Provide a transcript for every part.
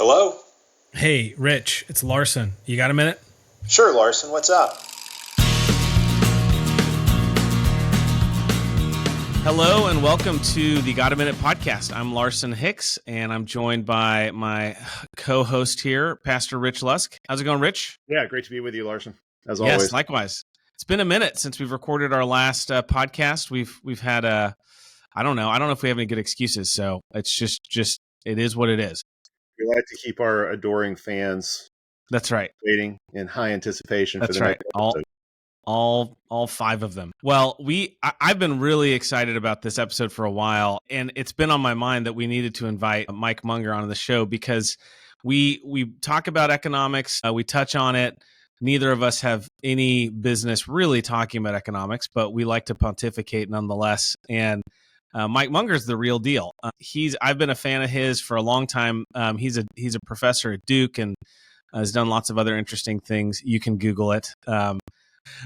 Hello? Hey, Rich, it's Larson. You got a minute? Sure, Larson. What's up? Hello and welcome to the Got a Minute podcast. I'm Larson Hicks, and I'm joined by my co-host here, Pastor Rich Lusk. How's it going, Rich? Yeah, great to be with you, Larson, as Yes, always. likewise. It's been a minute since we've recorded our last podcast. We've had I don't know if we have any good excuses, so it's just it is what it is. We like to keep our adoring fans That's right. waiting in high anticipation That's for the right. next episode. All five of them. Well, I've been really excited about this episode for a while, and it's been on my mind that we needed to invite Mike Munger on the show because we talk about economics, we touch on it. Neither of us have any business really talking about economics, but we like to pontificate nonetheless. And Mike Munger's the real deal. I've been a fan of his for a long time. He's a professor at Duke and has done lots of other interesting things. You can Google it.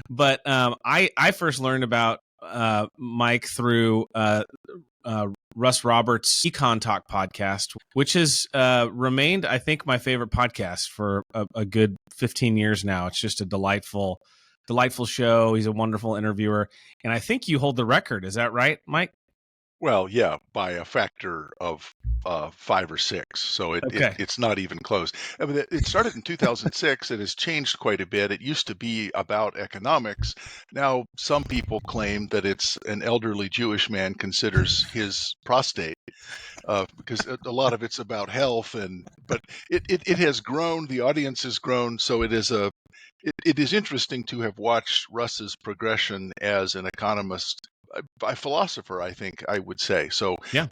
But I first learned about Mike through Russ Roberts' Econ Talk podcast, which has remained, I think, my favorite podcast for a good 15 years now. It's just a delightful show. He's a wonderful interviewer. And I think you hold the record. Is that right, Mike? Well, yeah, by a factor of 5 or 6, so it's not even close. I mean, it started in 2006. It has changed quite a bit. It used to be about economics. Now, some people claim that it's an elderly Jewish man considers his prostate, because a lot of it's about health. But it has grown. The audience has grown. So it is interesting to have watched Russ's progression as an economist. A philosopher, I think I would say. So yeah.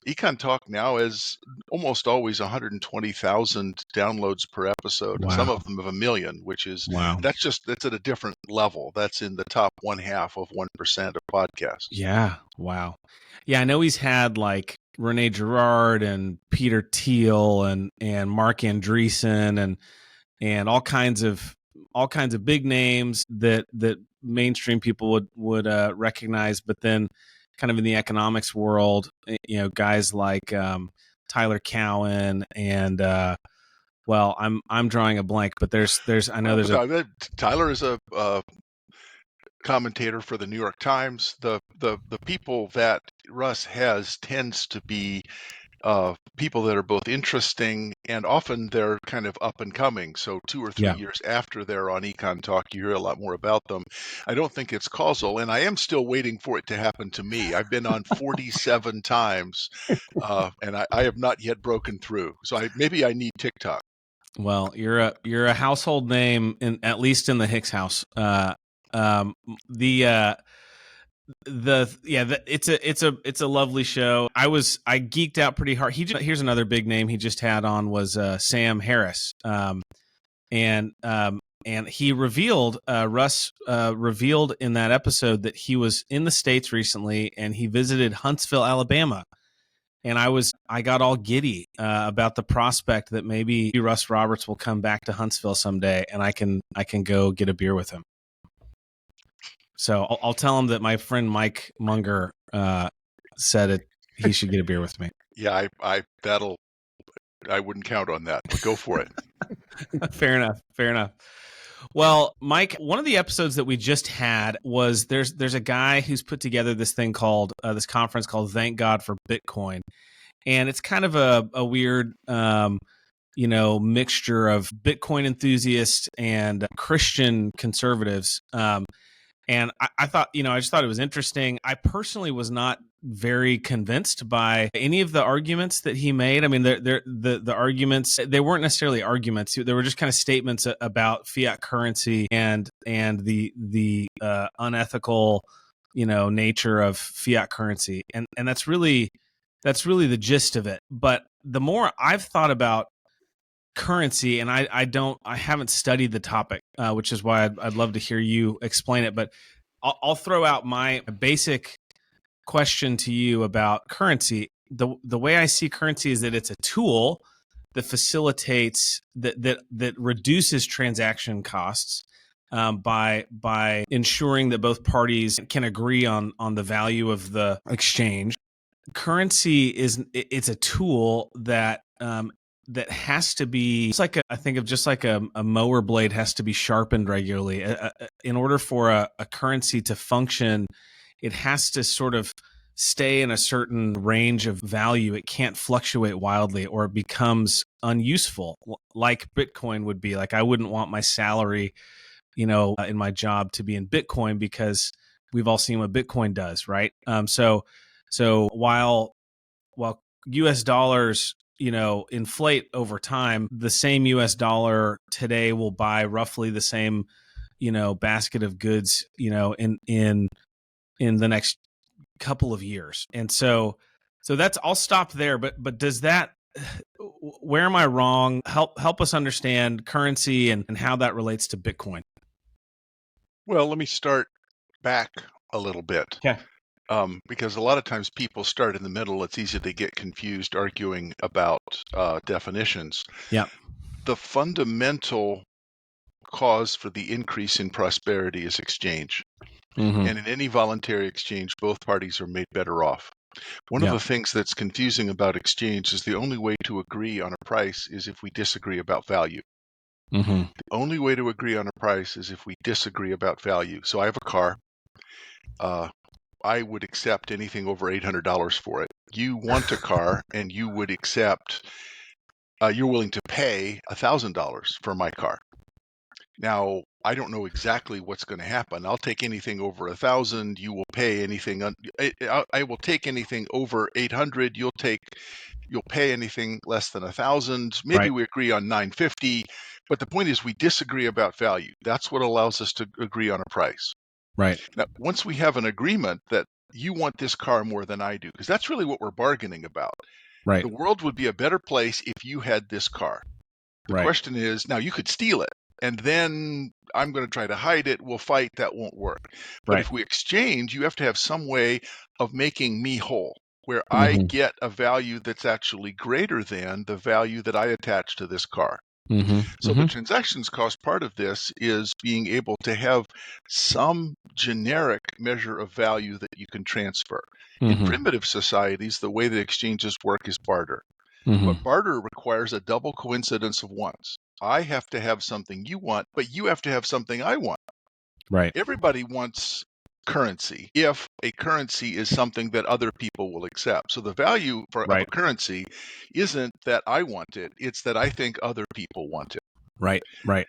Econ Talk now is almost always 120,000 downloads per episode. Wow. And some of them have 1 million, which is, that's at a different level. That's in the top 1/2 of 1% of podcasts. Yeah. Wow. Yeah. I know he's had like Rene Girard and Peter Thiel and Mark Andreessen and all kinds of big names that mainstream people would recognize, but then kind of in the economics world, guys like Tyler Cowen and I'm drawing a blank, but Tyler is a commentator for the New York Times. The people that Russ has tends to be people that are both interesting and often they're kind of up and coming. So 2 or 3 years after they're on Econ Talk, you hear a lot more about them. I don't think it's causal, and I am still waiting for it to happen to me. I've been on 47 times, and I have not yet broken through. So maybe I need TikTok. Well, you're a household name at least in the Hicks house. It's a lovely show. I geeked out pretty hard. Here's another big name he just had on was Sam Harris, and he revealed Russ revealed in that episode that he was in the States recently and he visited Huntsville, Alabama, and I got all giddy about the prospect that maybe Russ Roberts will come back to Huntsville someday and I can go get a beer with him. So I'll tell him that my friend Mike Munger said he should get a beer with me. Yeah, I wouldn't count on that, but go for it. Fair enough. Well, Mike, one of the episodes that we just had was there's a guy who's put together this thing called this conference called Thank God for Bitcoin, and it's kind of a weird mixture of Bitcoin enthusiasts and Christian conservatives. And I thought, I just thought it was interesting. I personally was not very convinced by any of the arguments that he made. I mean, the arguments, they weren't necessarily arguments. They were just kind of statements about fiat currency and the unethical, nature of fiat currency. And that's really the gist of it. But the more I've thought about currency, and I haven't studied the topic, which is why I'd love to hear you explain it. But I'll throw out my basic question to you about currency. The way I see currency is that it's a tool that facilitates that reduces transaction costs by ensuring that both parties can agree on the value of the exchange. Currency it's a tool that that has to be, it's like I think of just like a mower blade has to be sharpened regularly. In order for a currency to function, it has to sort of stay in a certain range of value. It can't fluctuate wildly or it becomes unuseful, like Bitcoin would be. Like I wouldn't want my salary, in my job to be in Bitcoin because we've all seen what Bitcoin does, right? So while US dollars, inflate over time, the same US dollar today will buy roughly the same, basket of goods, in the next couple of years. And so that's, I'll stop there. But does that, where am I wrong? Help us understand currency and how that relates to Bitcoin. Well, let me start back a little bit. Okay. Because a lot of times people start in the middle. It's easy to get confused arguing about definitions. Yeah. The fundamental cause for the increase in prosperity is exchange. Mm-hmm. And in any voluntary exchange, both parties are made better off. One of the things that's confusing about exchange is the only way to agree on a price is if we disagree about value. Mm-hmm. The only way to agree on a price is if we disagree about value. So I have a car. I would accept anything over $800 for it. You want a car and you would accept, you're willing to pay $1,000 for my car. Now, I don't know exactly what's going to happen. I'll take anything over 1,000. You will pay anything. I will take anything over 800. You'll pay anything less than 1,000. Maybe we agree on 950. But the point is, we disagree about value. That's what allows us to agree on a price. Right. Now, once we have an agreement that you want this car more than I do, because that's really what we're bargaining about. Right. The world would be a better place if you had this car. The question is, now you could steal it, and then I'm going to try to hide it. We'll fight. That won't work. But if we exchange, you have to have some way of making me whole, where I get a value that's actually greater than the value that I attach to this car. So the transactions cost part of this is being able to have some generic measure of value that you can transfer. In primitive societies, the way that exchanges work is barter. But barter requires a double coincidence of ones. I have to have something you want, but you have to have something I want. Right. Everybody wants currency if a currency is something that other people will accept. So the value of a currency isn't that I want it, it's that I think other people want it. Right. Right.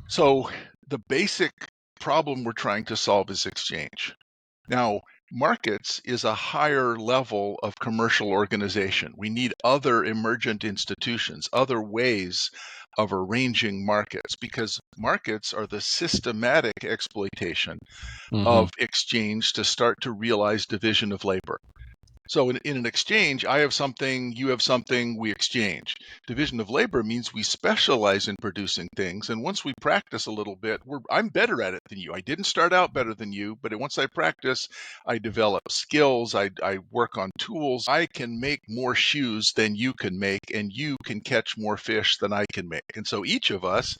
So the basic problem we're trying to solve is exchange. Now, markets is a higher level of commercial organization. We need other emergent institutions, other ways of arranging markets, because markets are the systematic exploitation of exchange to start to realize division of labor. So in an exchange, I have something, you have something, we exchange. Division of labor means we specialize in producing things. And once we practice a little bit, I'm better at it than you. I didn't start out better than you, but once I practice, I develop skills, I work on tools. I can make more shoes than you can make, and you can catch more fish than I can make. And so each of us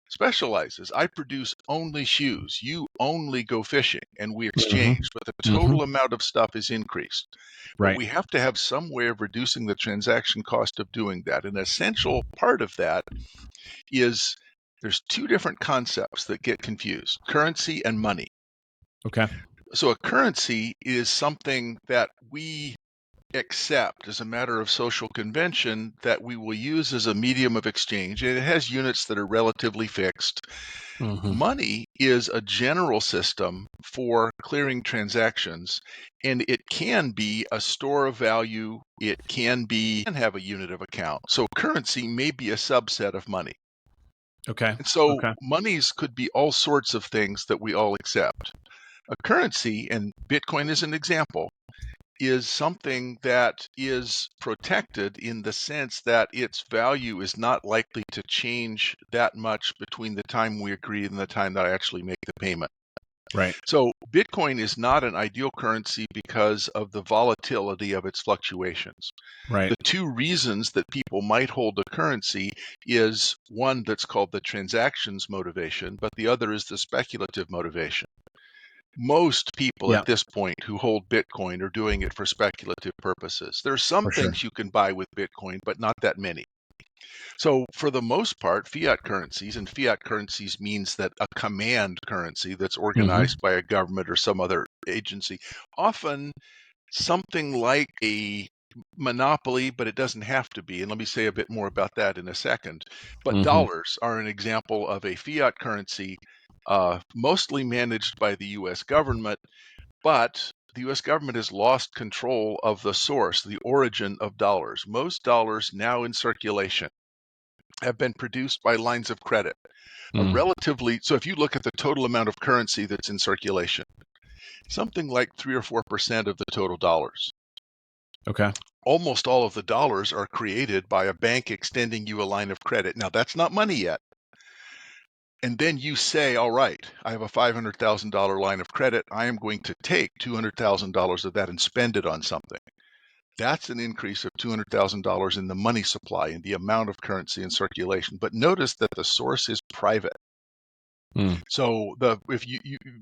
specializes. I produce only shoes. You only go fishing, and we exchange, but the total amount of stuff is increased. But we have to have some way of reducing the transaction cost of doing that. An essential part of that is there's two different concepts that get confused: currency and money. Okay. So a currency is something that we accept as a matter of social convention that we will use as a medium of exchange, and it has units that are relatively fixed. Money is a general system for clearing transactions, and it can be a store of value. It can have a unit of account. So currency may be a subset of money. Okay. And so monies could be all sorts of things that we all accept. A currency, and Bitcoin is an example, is something that is protected in the sense that its value is not likely to change that much between the time we agree and the time that I actually make the payment. Right. So Bitcoin is not an ideal currency because of the volatility of its fluctuations. Right. The two reasons that people might hold a currency is one that's called the transactions motivation, but the other is the speculative motivation. Most people at this point who hold Bitcoin are doing it for speculative purposes. There are some things you can buy with Bitcoin, but not that many. So for the most part, fiat currencies, and fiat currencies means that a command currency that's organized by a government or some other agency, often something like a monopoly, but it doesn't have to be. And let me say a bit more about that in a second. But dollars are an example of a fiat currency, mostly managed by the U.S. government, but the U.S. government has lost control of the source, the origin of dollars. Most dollars now in circulation have been produced by lines of credit. So if you look at the total amount of currency that's in circulation, something like 3 or 4% of the total dollars. Okay. Almost all of the dollars are created by a bank extending you a line of credit. Now, that's not money yet. And then you say, all right, I have a $500,000 line of credit. I am going to take $200,000 of that and spend it on something. That's an increase of $200,000 in the money supply and the amount of currency in circulation. But notice that the source is private. So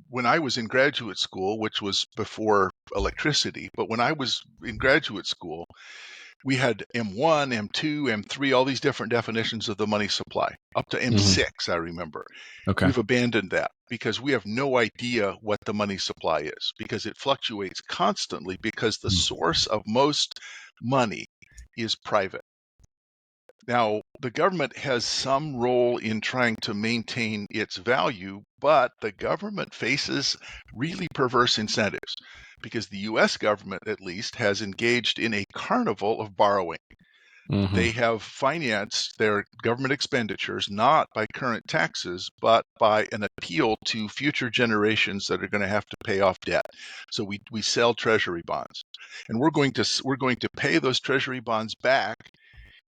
when I was in graduate school, which was before electricity, but when I was in graduate school, we had M1, M2, M3, all these different definitions of the money supply, up to M6, I remember. Okay. We've abandoned that because we have no idea what the money supply is, because it fluctuates constantly, because the source of most money is private. Now, the government has some role in trying to maintain its value, but the government faces really perverse incentives because the U.S. government, at least, has engaged in a carnival of borrowing. They have financed their government expenditures not by current taxes, but by an appeal to future generations that are going to have to pay off debt. So we sell treasury bonds, and we're going to pay those treasury bonds back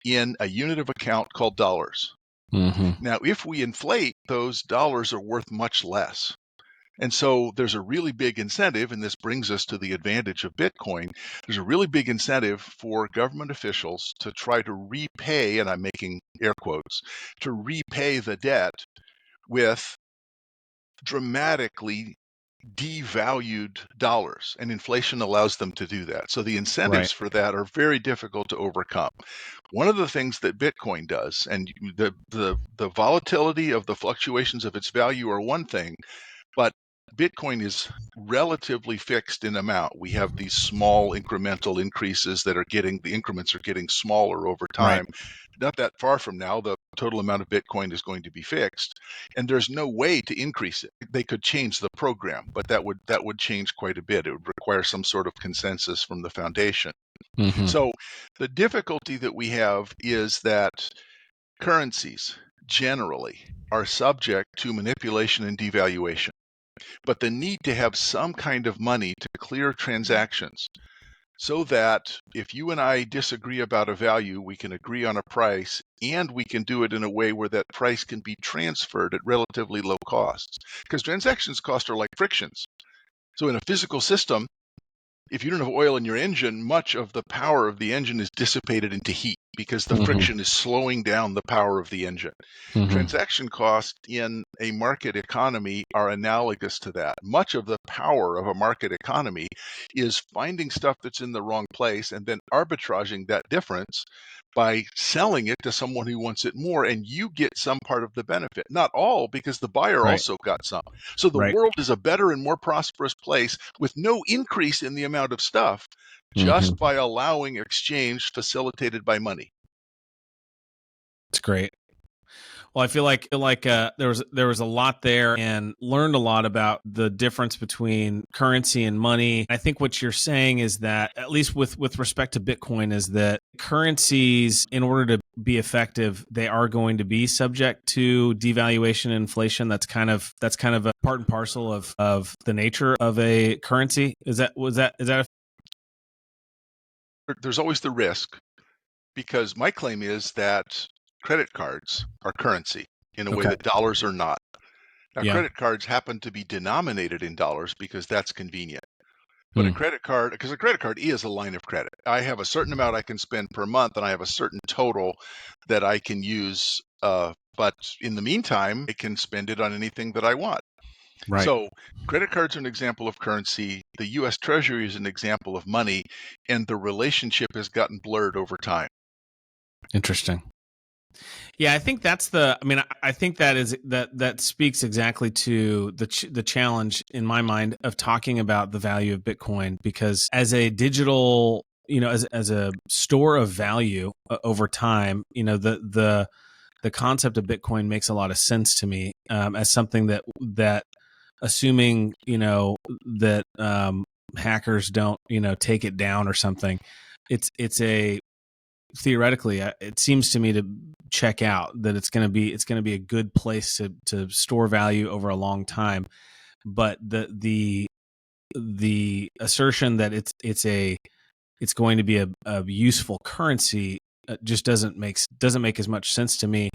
in a unit of account called dollars. Now, if we inflate, those dollars are worth much less. And so there's a really big incentive, and this brings us to the advantage of Bitcoin. There's a really big incentive for government officials to try to repay, and I'm making air quotes, to repay the debt with dramatically devalued dollars, and inflation allows them to do that. So the incentives for that are very difficult to overcome. One of the things that Bitcoin does, and the volatility of the fluctuations of its value are one thing, but Bitcoin is relatively fixed in amount. We have these small incremental increases the increments are getting smaller over time. Not that far from now, the total amount of Bitcoin is going to be fixed, and there's no way to increase it. They could change the program, but that would change quite a bit. It would require some sort of consensus from the foundation. So the difficulty that we have is that currencies generally are subject to manipulation and devaluation. But the need to have some kind of money to clear transactions so that if you and I disagree about a value, we can agree on a price, and we can do it in a way where that price can be transferred at relatively low costs. Because transactions cost are like frictions. So in a physical system, if you don't have oil in your engine, much of the power of the engine is dissipated into heat because the friction is slowing down the power of the engine. Transaction costs in a market economy are analogous to that. Much of the power of a market economy is finding stuff that's in the wrong place and then arbitraging that difference by selling it to someone who wants it more, and you get some part of the benefit. Not all, because the buyer also got some. So the world is a better and more prosperous place with no increase in the amount of stuff, just by allowing exchange facilitated by money. That's great. Well, I feel like there was a lot there, and learned a lot about the difference between currency and money. I think what you're saying is that, at least with respect to Bitcoin, is that currencies, in order to be effective, they are going to be subject to devaluation and inflation. That's kind of a part and parcel of the nature of a currency. Is that There's always the risk, because my claim is that credit cards are currency in a way that dollars are not. Now, credit cards happen to be denominated in dollars because that's convenient. But a credit card is a line of credit. I have a certain amount I can spend per month, and I have a certain total that I can use. But in the meantime, I can spend it on anything that I want. So credit cards are an example of currency. The U.S. Treasury is an example of money, and the relationship has gotten blurred over time. Interesting. Yeah, I think that's I think that speaks exactly to the challenge in my mind of talking about the value of Bitcoin, because as a digital, as a store of value over time, the concept of Bitcoin makes a lot of sense to me, as something that assuming, that hackers don't, take it down or something, it's a theoretically, it seems to me to check out that it's going to be a good place to store value over a long time. But the assertion that it's going to be a useful currency just doesn't make as much sense to me.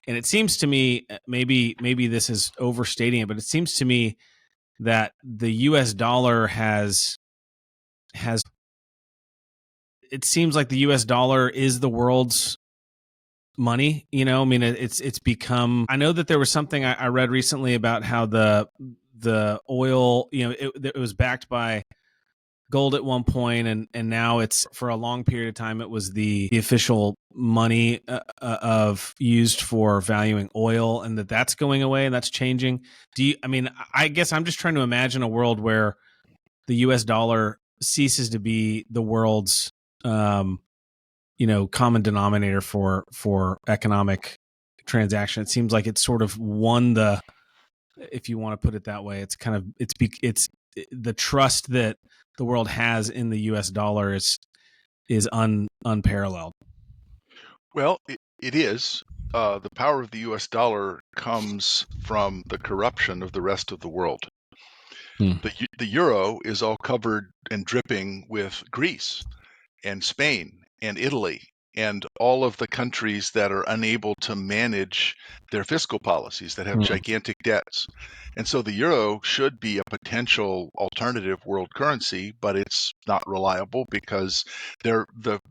And it seems to me, maybe this is overstating it, but it seems to me that the U.S. dollar has it seems like the US dollar is the world's money. I mean, it's become, I know that there was something I read recently about how the oil, it was backed by gold at one point, and now it's, for a long period of time, it was the official money of used for valuing oil, and that's going away and that's changing. I guess I'm just trying to imagine a world where the US dollar ceases to be the world's common denominator for economic transaction. It seems like it's sort of won the, if you want to put it that way, it's kind of it's the trust that the world has in the US dollar is unparalleled. Well, it is. The power of the US dollar comes from the corruption of the rest of the world. The euro is all covered and dripping with Greece and Spain and Italy and all of the countries that are unable to manage their fiscal policies, that have gigantic debts. And so the euro should be a potential alternative world currency, but it's not reliable because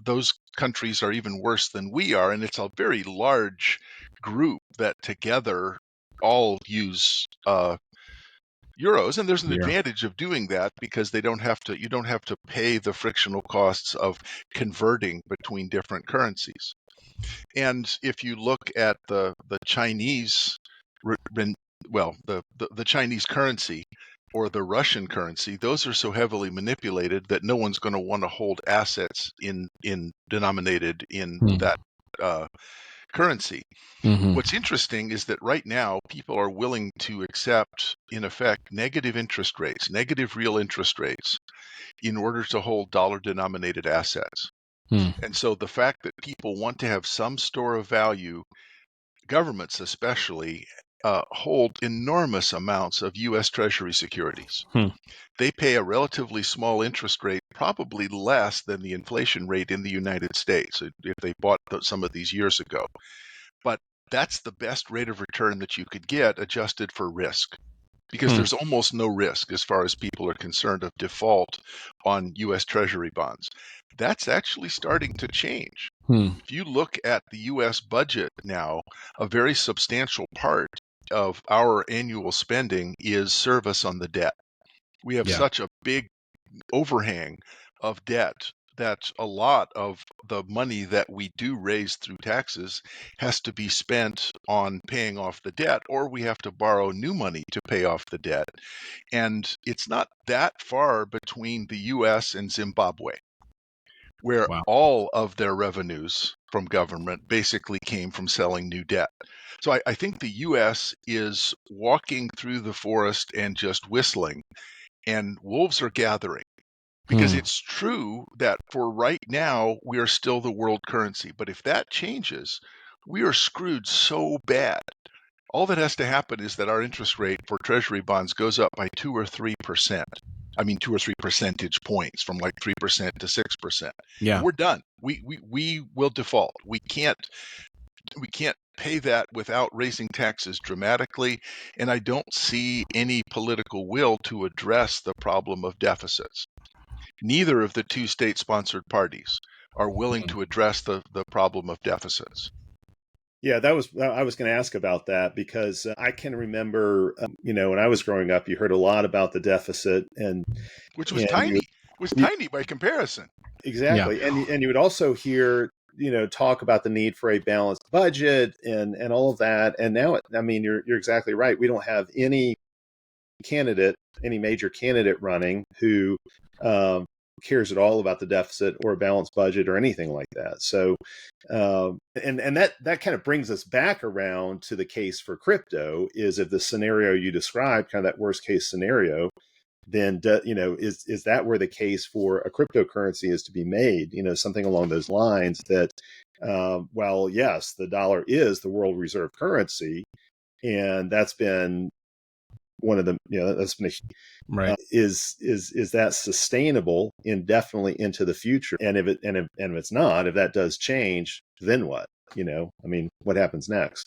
those countries are even worse than we are, and it's a very large group that together all use euros, and there's an advantage of doing that because you don't have to pay the frictional costs of converting between different currencies. And if you look at the Chinese, the Chinese currency or the Russian currency, those are so heavily manipulated that no one's going to want to hold assets denominated in that currency. What's interesting is that right now people are willing to accept, in effect, negative real interest rates, in order to hold dollar-denominated assets. And so the fact that people want to have some store of value, governments especially, hold enormous amounts of U.S. Treasury securities. They pay a relatively small interest rate, probably less than the inflation rate in the United States, if they bought some of these years ago. But that's the best rate of return that you could get, adjusted for risk, because there's almost no risk as far as people are concerned of default on U.S. Treasury bonds. That's actually starting to change. If you look at the U.S. budget now, a very substantial part of our annual spending is service on the debt. We have such a big overhang of debt that a lot of the money that we do raise through taxes has to be spent on paying off the debt, or we have to borrow new money to pay off the debt. And it's not that far between the US and Zimbabwe, where all of their revenues from government basically came from selling new debt. So I think the US is walking through the forest and just whistling, and wolves are gathering. Because it's true that for right now, we are still the world currency. But if that changes, we are screwed so bad. All that has to happen is that our interest rate for Treasury bonds goes up by 2 or 3%. I mean, 2 or 3 percentage points, from like 3% to 6%. Yeah, we're done. We will default. We can't pay that without raising taxes dramatically. And I don't see any political will to address the problem of deficits. Neither of the two state-sponsored parties are willing to address the problem of deficits. Yeah, I was going to ask about that, because I can remember, when I was growing up, you heard a lot about the deficit, which was tiny. It was tiny by comparison. Exactly, yeah. And you would also hear talk about the need for a balanced budget and all of that. And now, you're exactly right. We don't have any major candidate running who cares at all about the deficit or a balanced budget or anything like that. So, and that kind of brings us back around to the case for crypto. Is if the scenario you described, kind of that worst case scenario, then is that where the case for a cryptocurrency is to be made? Something along those lines. That well, yes, the dollar is the world reserve currency, and that's been one of the that's been right. Is that sustainable indefinitely into the future? And if it's not, if that does change, then what? What happens next?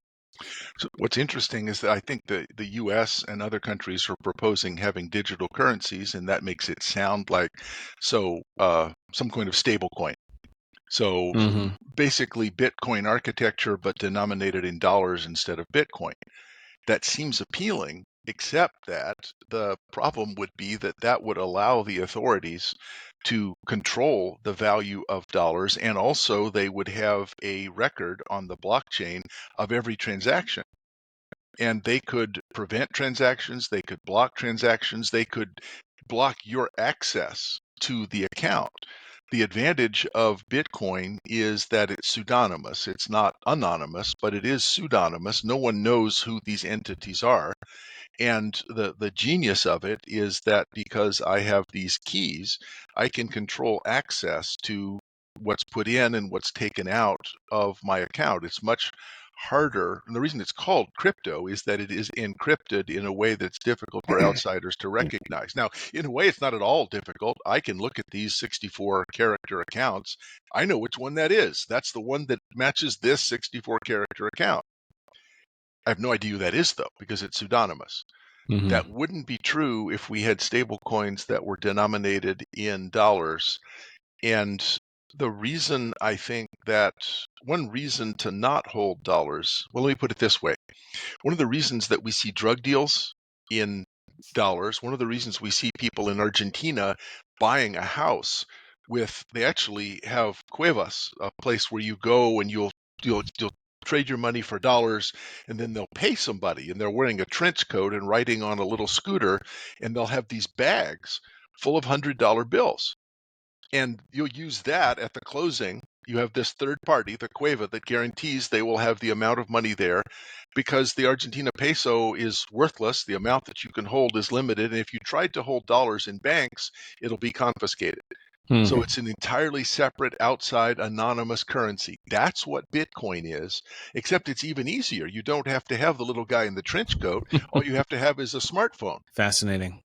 So what's interesting is that I think the U.S. and other countries are proposing having digital currencies, and that makes it sound like some kind of stable coin. So basically Bitcoin architecture, but denominated in dollars instead of Bitcoin. That seems appealing, except that the problem would be that would allow the authorities to control the value of dollars, and also they would have a record on the blockchain of every transaction. And they could prevent transactions, they could block transactions, they could block your access to the account. The advantage of Bitcoin is that it's pseudonymous. It's not anonymous, but it is pseudonymous. No one knows who these entities are. And the genius of it is that because I have these keys, I can control access to what's put in and what's taken out of my account. It's much harder. And the reason it's called crypto is that it is encrypted in a way that's difficult for outsiders to recognize. Now, in a way, it's not at all difficult. I can look at these 64 character accounts. I know which one that is. That's the one that matches this 64 character account. I have no idea who that is, though, because it's pseudonymous. That wouldn't be true if we had stable coins that were denominated in dollars. And the reason I think that one reason to not hold dollars, well, let me put it this way. One of the reasons that we see drug deals in dollars, one of the reasons we see people in Argentina buying a house they actually have cuevas, a place where you go and you'll trade your money for dollars, and then they'll pay somebody, and they're wearing a trench coat and riding on a little scooter, and they'll have these bags full of $100 bills. And you'll use that at the closing. You have this third party, the cueva, that guarantees they will have the amount of money there, because the Argentina peso is worthless. The amount that you can hold is limited. And if you tried to hold dollars in banks, it'll be confiscated. So it's an entirely separate, outside, anonymous currency. That's what Bitcoin is, except it's even easier. You don't have to have the little guy in the trench coat. All you have to have is a smartphone. Fascinating.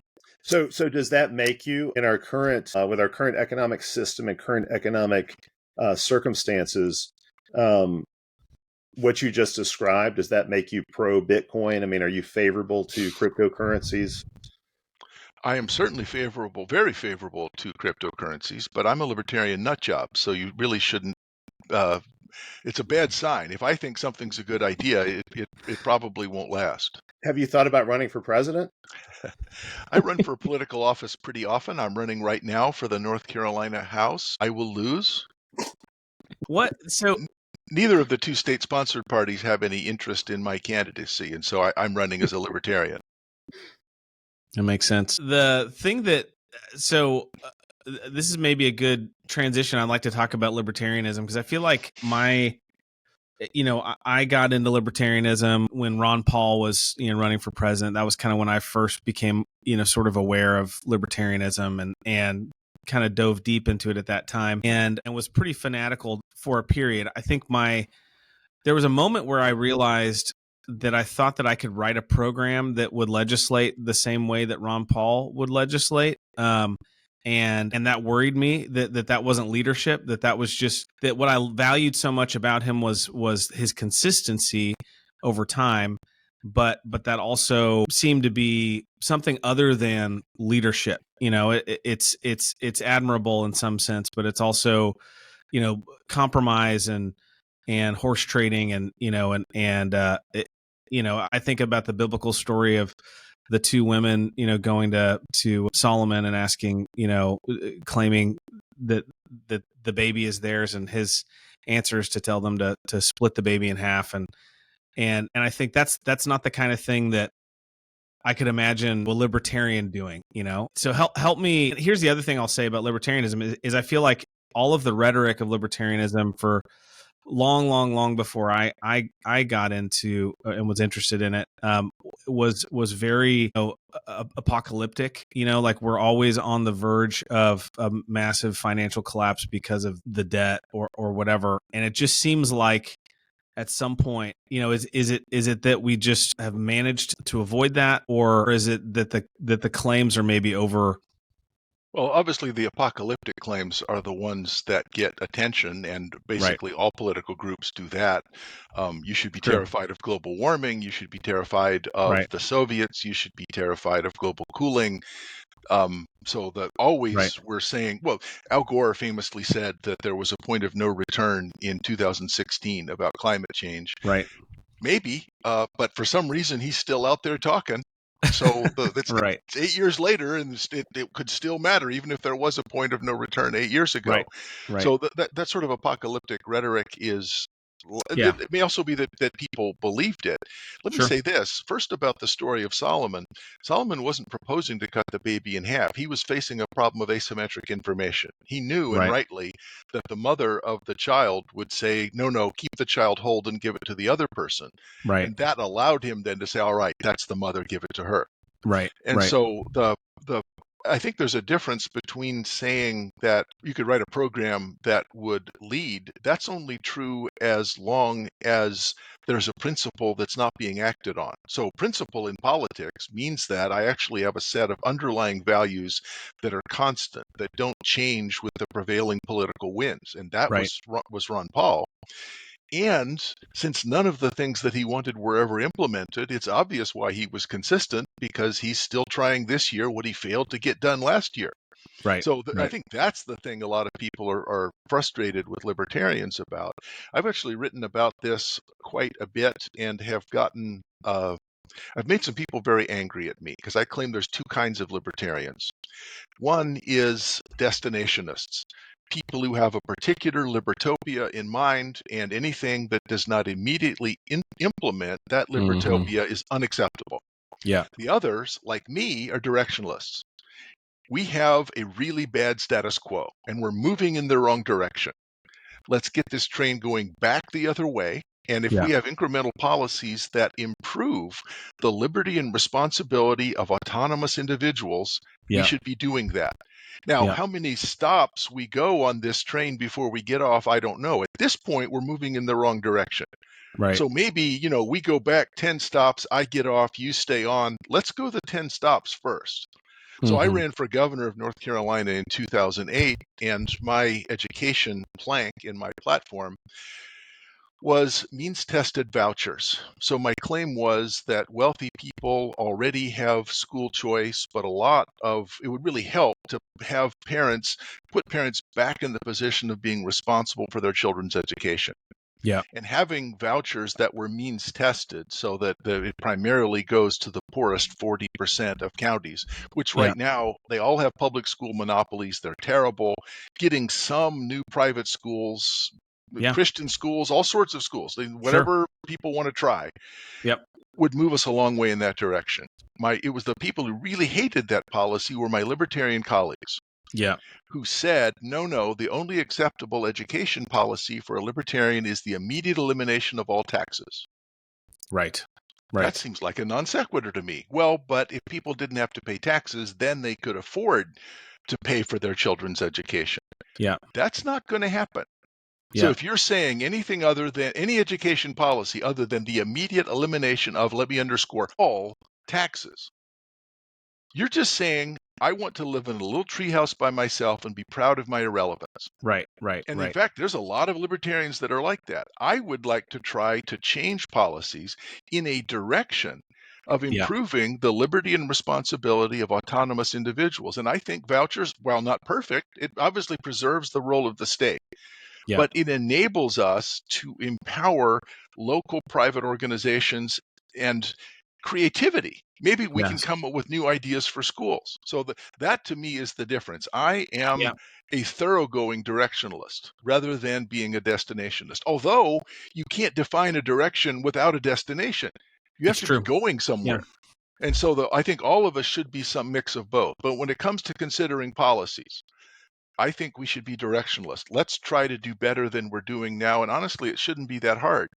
So does that make you, in our current, with our current economic system and current economic circumstances, what you just described, does that make you pro Bitcoin? Are you favorable to cryptocurrencies? I am certainly favorable, very favorable to cryptocurrencies, but I'm a libertarian nut job, so you really shouldn't. It's a bad sign. If I think something's a good idea, it probably won't last. Have you thought about running for president? I run for political office pretty often. I'm running right now for the North Carolina House. I will lose. What? So neither of the two state-sponsored parties have any interest in my candidacy, and so I'm running as a libertarian. That makes sense. The thing that, this is maybe a good transition. I'd like to talk about libertarianism, because I feel like I got into libertarianism when Ron Paul was, running for president. That was kind of when I first became, sort of aware of libertarianism and kind of dove deep into it at that time, and was pretty fanatical for a period. I think there was a moment where I realized that I thought that I could write a program that would legislate the same way that Ron Paul would legislate. And that worried me, that wasn't leadership, that was just that what I valued so much about him was his consistency over time. But that also seemed to be something other than leadership. It's admirable in some sense, but it's also, compromise and horse trading I think about the biblical story of the two women, going to Solomon and asking, claiming that the baby is theirs, and his answers to tell them to split the baby in half, and I think that's not the kind of thing that I could imagine a libertarian doing, So help me. Here's the other thing I'll say about libertarianism is I feel like all of the rhetoric of libertarianism for long before I got into and was interested in it was very apocalyptic. Like we're always on the verge of a massive financial collapse because of the debt or whatever, and it just seems like at some point, is it that we just have managed to avoid that, or is it that the claims are maybe over? Well, obviously, the apocalyptic claims are the ones that get attention, and basically all political groups do that. You should be terrified of global warming. You should be terrified of the Soviets. You should be terrified of global cooling. So that always we're saying, well, Al Gore famously said that there was a point of no return in 2016 about climate change. Right. Maybe, but for some reason he's still out there talking. So it's 8 years later, and it could still matter, even if there was a point of no return 8 years ago. Right. So that sort of apocalyptic rhetoric is. It may also be that people believed it. Let me say this first about the story of Solomon. Solomon wasn't proposing to cut the baby in half. He was facing a problem of asymmetric information. He knew, and rightly, that the mother of the child would say, no, keep the child whole and give it to the other person. Right. And that allowed him then to say, all right, that's the mother, give it to her. Right. And so I think there's a difference between saying that you could write a program that would lead. That's only true as long as there's a principle that's not being acted on. So principle in politics means that I actually have a set of underlying values that are constant, that don't change with the prevailing political winds. And that was Ron Paul. And since none of the things that he wanted were ever implemented, it's obvious why he was consistent, because he's still trying this year what he failed to get done last year. Right. So I think that's the thing a lot of people are frustrated with libertarians about. I've actually written about this quite a bit and have gotten, I've made some people very angry at me because I claim there's two kinds of libertarians. One is destinationists. People who have a particular libertopia in mind, and anything that does not immediately implement that libertopia is unacceptable. Yeah. The others, like me, are directionalists. We have a really bad status quo, and we're moving in the wrong direction. Let's get this train going back the other way. And if we have incremental policies that improve the liberty and responsibility of autonomous individuals, we should be doing that. Now, how many stops we go on this train before we get off, I don't know. At this point, we're moving in the wrong direction. Right. So maybe, we go back 10 stops, I get off, you stay on. Let's go the 10 stops first. So I ran for governor of North Carolina in 2008, and my education plank in my platform was means-tested vouchers. So my claim was that wealthy people already have school choice, but it would really help to have put parents back in the position of being responsible for their children's education. Yeah. And having vouchers that were means tested so that it primarily goes to the poorest 40% of counties, which right now they all have public school monopolies. They're terrible. Getting some new private schools, Christian schools, all sorts of schools, whatever people want to try, would move us a long way in that direction. It was the people who really hated that policy were my libertarian colleagues. Who said, no, the only acceptable education policy for a libertarian is the immediate elimination of all taxes. Right. That seems like a non sequitur to me. Well, but if people didn't have to pay taxes, then they could afford to pay for their children's education. Yeah. That's not going to happen. So if you're saying anything other than any education policy other than the immediate elimination of, let me underscore, all taxes, you're just saying, I want to live in a little treehouse by myself and be proud of my irrelevance. Right. And in fact, there's a lot of libertarians that are like that. I would like to try to change policies in a direction of improving the liberty and responsibility of autonomous individuals. And I think vouchers, while not perfect, it obviously preserves the role of the state. But it enables us to empower local private organizations and creativity. Maybe we can Yes. come up with new ideas for schools. So that to me is the difference. I am a thoroughgoing directionalist rather than being a destinationist. Although you can't define a direction without a destination. You have It's to be true. going somewhere. And so I think all of us should be some mix of both. But when it comes to considering policies, I think we should be directionalist. Let's try to do better than we're doing now. And honestly, it shouldn't be that hard.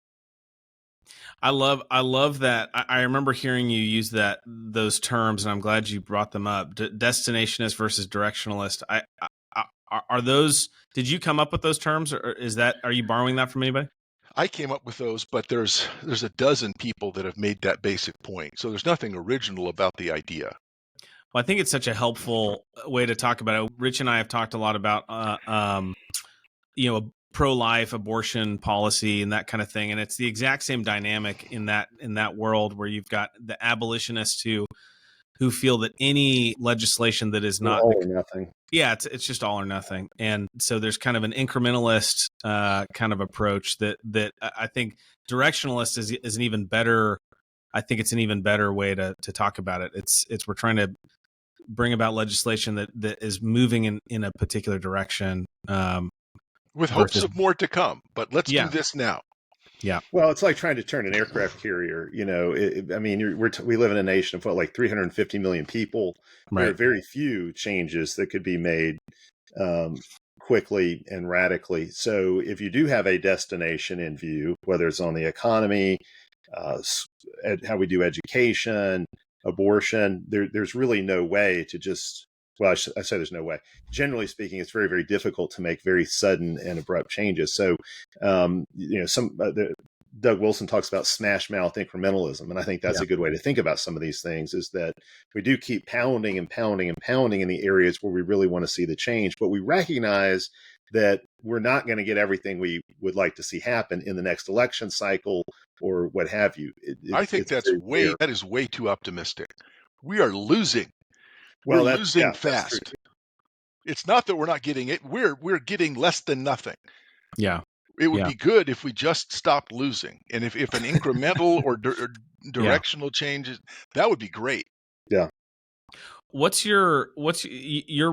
I love that. I remember hearing you use those terms, and I'm glad you brought them up. Destinationist versus directionalist. Are those? Did you come up with those terms, or are you borrowing that from anybody? I came up with those, but there's a dozen people that have made that basic point. So there's nothing original about the idea. Well, I think it's such a helpful way to talk about it. Rich and I have talked a lot about, pro-life abortion policy and that kind of thing, and it's the exact same dynamic in that world where you've got the abolitionists who feel that any legislation that is not all or nothing. Yeah, it's just all or nothing, and so there's kind of an incrementalist kind of approach that I think directionalist is an even better. I think it's an even better way to talk about it. It's we're trying to bring about legislation that is moving in a particular direction. With hopes of more to come, but let's do this now. Yeah. Well, it's like trying to turn an aircraft carrier. We live in a nation of like 350 million people. Right. There are very few changes that could be made quickly and radically. So if you do have a destination in view, whether it's on the economy, how we do education, abortion, there's really no way to just, well, I say there's no way. Generally speaking, it's very, very difficult to make very sudden and abrupt changes. So, Doug Wilson talks about smash mouth incrementalism. And I think that's a good way to think about some of these things, is that we do keep pounding and pounding and pounding in the areas where we really want to see the change. But we recognize that we're not going to get everything we would like to see happen in the next election cycle or what have you. I think that is way too optimistic. We are losing. Well, we're losing fast. It's not that we're not getting it. We're getting less than nothing. Yeah. It would be good if we just stopped losing. And if an incremental or directional changes, that would be great. Yeah. You're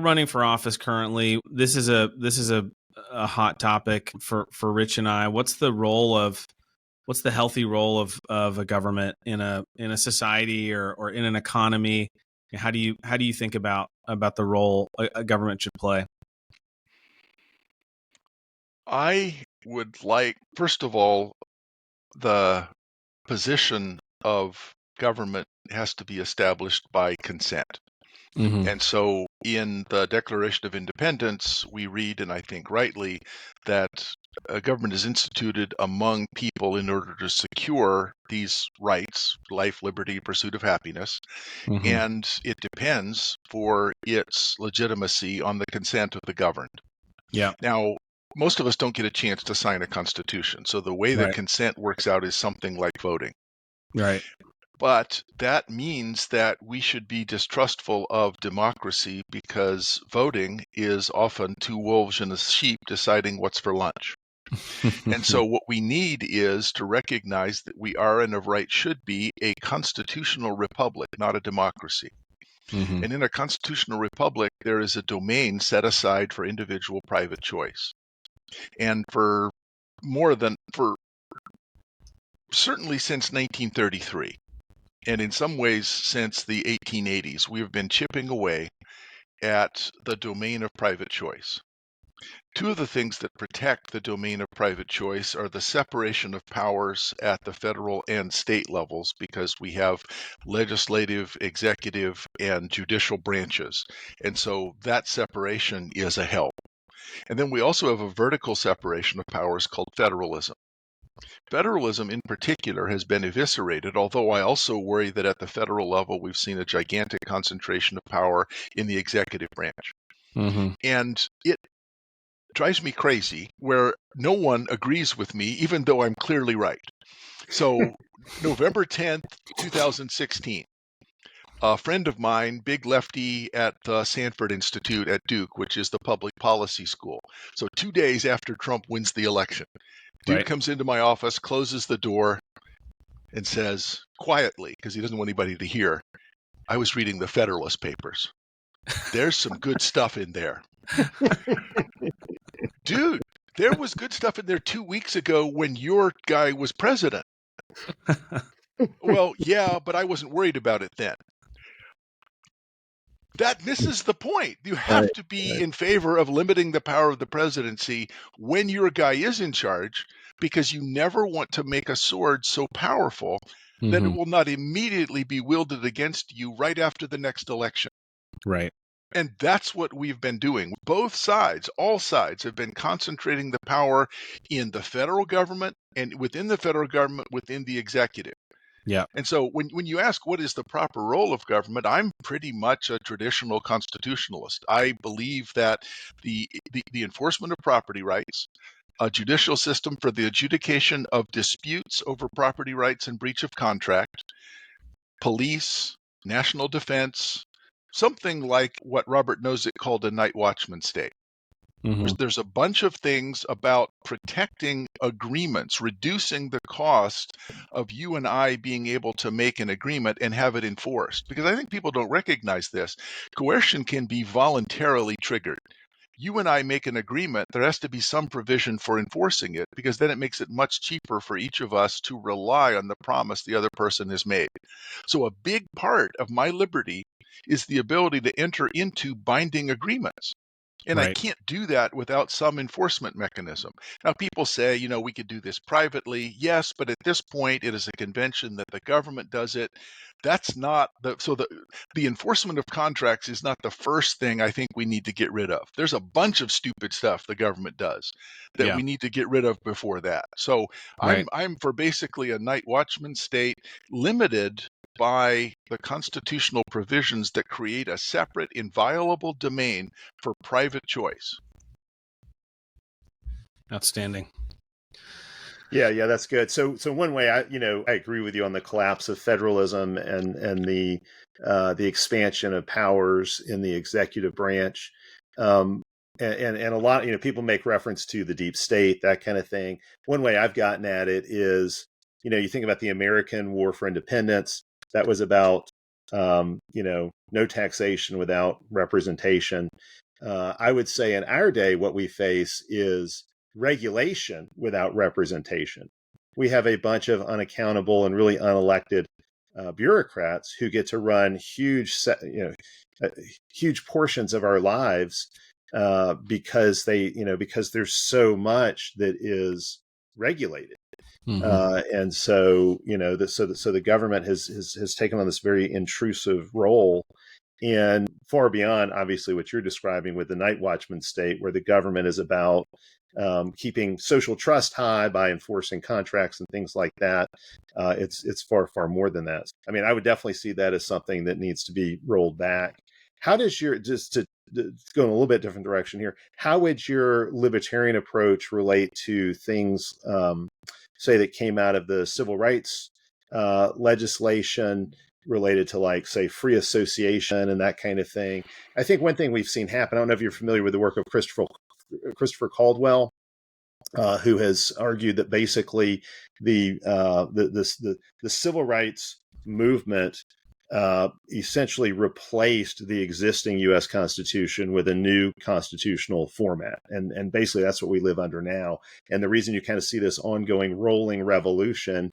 running for office currently. This is a hot topic for Rich and I. What's the healthy role of a government in a society or in an economy? How do you think about the role a government should play? I would like, first of all, the position of government has to be established by consent. Mm-hmm. And so in the Declaration of Independence, we read, and I think rightly, that a government is instituted among people in order to secure these rights, life, liberty, pursuit of happiness. Mm-hmm. And it depends for its legitimacy on the consent of the governed. Yeah. Now, most of us don't get a chance to sign a constitution. So the way that consent works out is something like voting. Right. But that means that we should be distrustful of democracy, because voting is often two wolves and a sheep deciding what's for lunch. And so what we need is to recognize that we are, and of right should be, a constitutional republic, not a democracy. Mm-hmm. And in a constitutional republic, there is a domain set aside for individual private choice. And certainly since 1933, and in some ways since the 1880s, we have been chipping away at the domain of private choice. Two of the things that protect the domain of private choice are the separation of powers at the federal and state levels, because we have legislative, executive, and judicial branches. And so that separation is a help. And then we also have a vertical separation of powers called federalism. Federalism in particular has been eviscerated, although I also worry that at the federal level we've seen a gigantic concentration of power in the executive branch. Mm-hmm. And it drives me crazy where no one agrees with me, even though I'm clearly right. So November 10th, 2016, a friend of mine, big lefty at the Sanford Institute at Duke, which is the public policy school. So 2 days after Trump wins the election, Duke comes into my office, closes the door. and says quietly, because he doesn't want anybody to hear, I was reading the Federalist Papers. There's some good stuff in there. Dude, there was good stuff in there 2 weeks ago when your guy was president. Well, yeah, but I wasn't worried about it then. That misses the point. You have to be in favor of limiting the power of the presidency when your guy is in charge, because you never want to make a sword so powerful that it will not immediately be wielded against you right after the next election. Right. And that's what we've been doing. Both sides, all sides, have been concentrating the power in the federal government and within the federal government, within the executive. Yeah. And so when you ask what is the proper role of government, I'm pretty much a traditional constitutionalist. I believe that the enforcement of property rights, a judicial system for the adjudication of disputes over property rights and breach of contract, police, national defense, something like what Robert Nozick called a night watchman state. There's a bunch of things about protecting agreements, reducing the cost of you and I being able to make an agreement and have it enforced. Because I think people don't recognize this. Coercion can be voluntarily triggered. You and I make an agreement, there has to be some provision for enforcing it, because then it makes it much cheaper for each of us to rely on the promise the other person has made. So a big part of my liberty is the ability to enter into binding agreements. And I can't do that without some enforcement mechanism. Now, people say, we could do this privately. Yes, but at this point, it is a convention that the government does it. That's not the enforcement of contracts is not the first thing I think we need to get rid of. There's a bunch of stupid stuff the government does that we need to get rid of before that. So I'm for basically a night watchman state, limited by the constitutional provisions that create a separate, inviolable domain for private choice. Outstanding. Yeah, that's good. So one way I agree with you on the collapse of federalism and the expansion of powers in the executive branch. And a lot, people make reference to the deep state, that kind of thing. One way I've gotten at it is, you think about the American War for Independence. That was about, no taxation without representation. I would say in our day, what we face is regulation without representation. We have a bunch of unaccountable and really unelected bureaucrats who get to run huge portions of our lives because there's so much that is regulated. And so, so the government has taken on this very intrusive role, and far beyond, obviously, what you're describing with the night watchman state, where the government is about keeping social trust high by enforcing contracts and things like that. It's far, far more than that. I mean, I would definitely see that as something that needs to be rolled back. How does just to go in a little bit different direction here, how would your libertarian approach relate to things, say, that came out of the civil rights legislation related to, like, say, free association and that kind of thing? I think one thing we've seen happen, I don't know if you're familiar with the work of Christopher Caldwell, who has argued that basically the civil rights movement essentially replaced the existing U.S. Constitution with a new constitutional format. And basically that's what we live under now. And the reason you kind of see this ongoing rolling revolution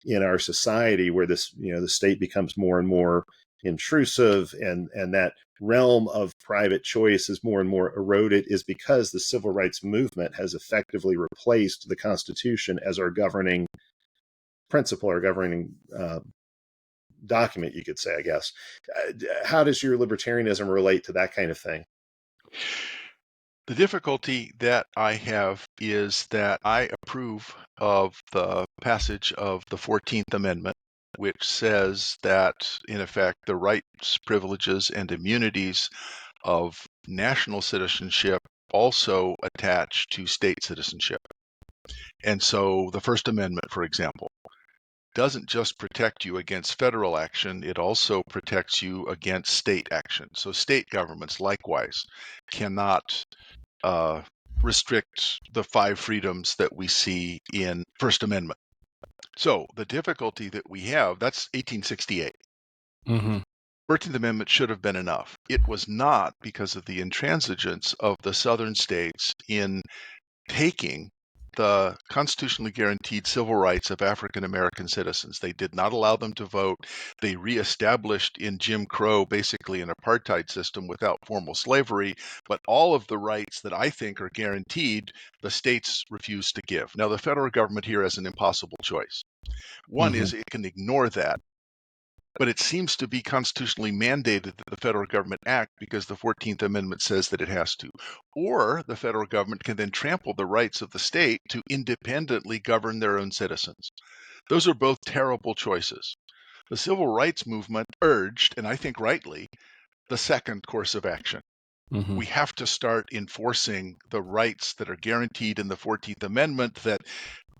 in our society, where this, the state becomes more and more intrusive and that realm of private choice is more and more eroded, is because the civil rights movement has effectively replaced the Constitution as our governing principle, our governing document, you could say, I guess. How does your libertarianism relate to that kind of thing? The difficulty that I have is that I approve of the passage of the 14th Amendment, which says that, in effect, the rights, privileges, and immunities of national citizenship also attach to state citizenship. And so the First Amendment, for example, doesn't just protect you against federal action, it also protects you against state action. So state governments, likewise, cannot restrict the 5 freedoms that we see in First Amendment. So the difficulty that we have, that's 1868. Mm-hmm. 14th Amendment should have been enough. It was not, because of the intransigence of the southern states in taking the constitutionally guaranteed civil rights of African American citizens. They did not allow them to vote. They reestablished in Jim Crow basically an apartheid system without formal slavery, but all of the rights that I think are guaranteed, the states refused to give. Now, the federal government here has an impossible choice. One is it can ignore that, but it seems to be constitutionally mandated that the federal government act because the 14th Amendment says that it has to. Or the federal government can then trample the rights of the state to independently govern their own citizens. Those are both terrible choices. The civil rights movement urged, and I think rightly, the second course of action. Mm-hmm. We have to start enforcing the rights that are guaranteed in the 14th Amendment that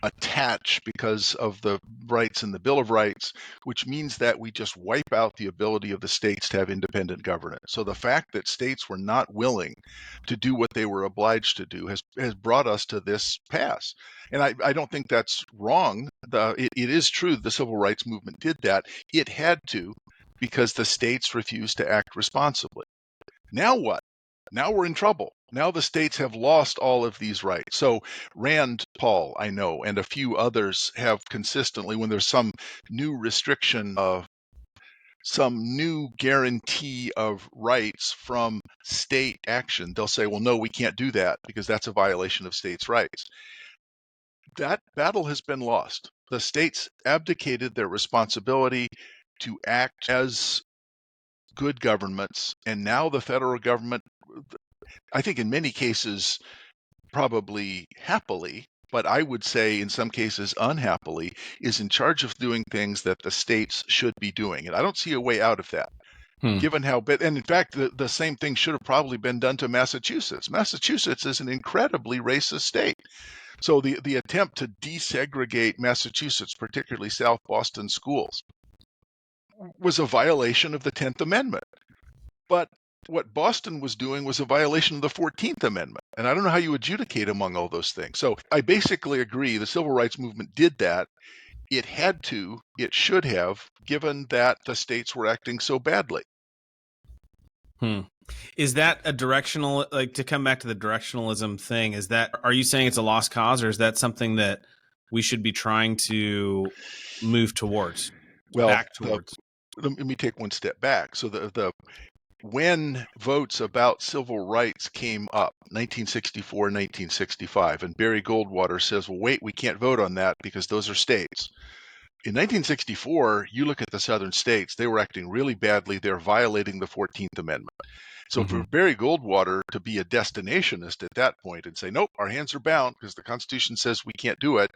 attach because of the rights in the Bill of Rights, which means that we just wipe out the ability of the states to have independent governance. So the fact that states were not willing to do what they were obliged to do has brought us to this pass. And I don't think that's wrong. It is true the civil rights movement did that. It had to, because the states refused to act responsibly. Now what? Now we're in trouble. Now the states have lost all of these rights. So Rand Paul, I know, and a few others have consistently, when there's some new restriction, some new guarantee of rights from state action, they'll say, well, no, we can't do that because that's a violation of states' rights. That battle has been lost. The states abdicated their responsibility to act as good governments, and now the federal government, I think in many cases, probably happily, but I would say in some cases unhappily, is in charge of doing things that the states should be doing. And I don't see a way out of that. Given how bad, and in fact, the same thing should have probably been done to Massachusetts. Massachusetts is an incredibly racist state. So the attempt to desegregate Massachusetts, particularly South Boston schools, was a violation of the 10th Amendment. But what Boston was doing was a violation of the 14th Amendment. And I don't know how you adjudicate among all those things. So I basically agree the civil rights movement did that. It had to, it should have, given that the states were acting so badly. Is that a directional, like, to come back to the directionalism thing, are you saying it's a lost cause, or is that something that we should be trying to move towards? Well, let me take one step back. So when votes about civil rights came up, 1964, 1965, and Barry Goldwater says, well, wait, we can't vote on that because those are states. In 1964, you look at the southern states, they were acting really badly. They're violating the 14th Amendment. So for Barry Goldwater to be a destinationist at that point and say, nope, our hands are bound because the Constitution says we can't do it,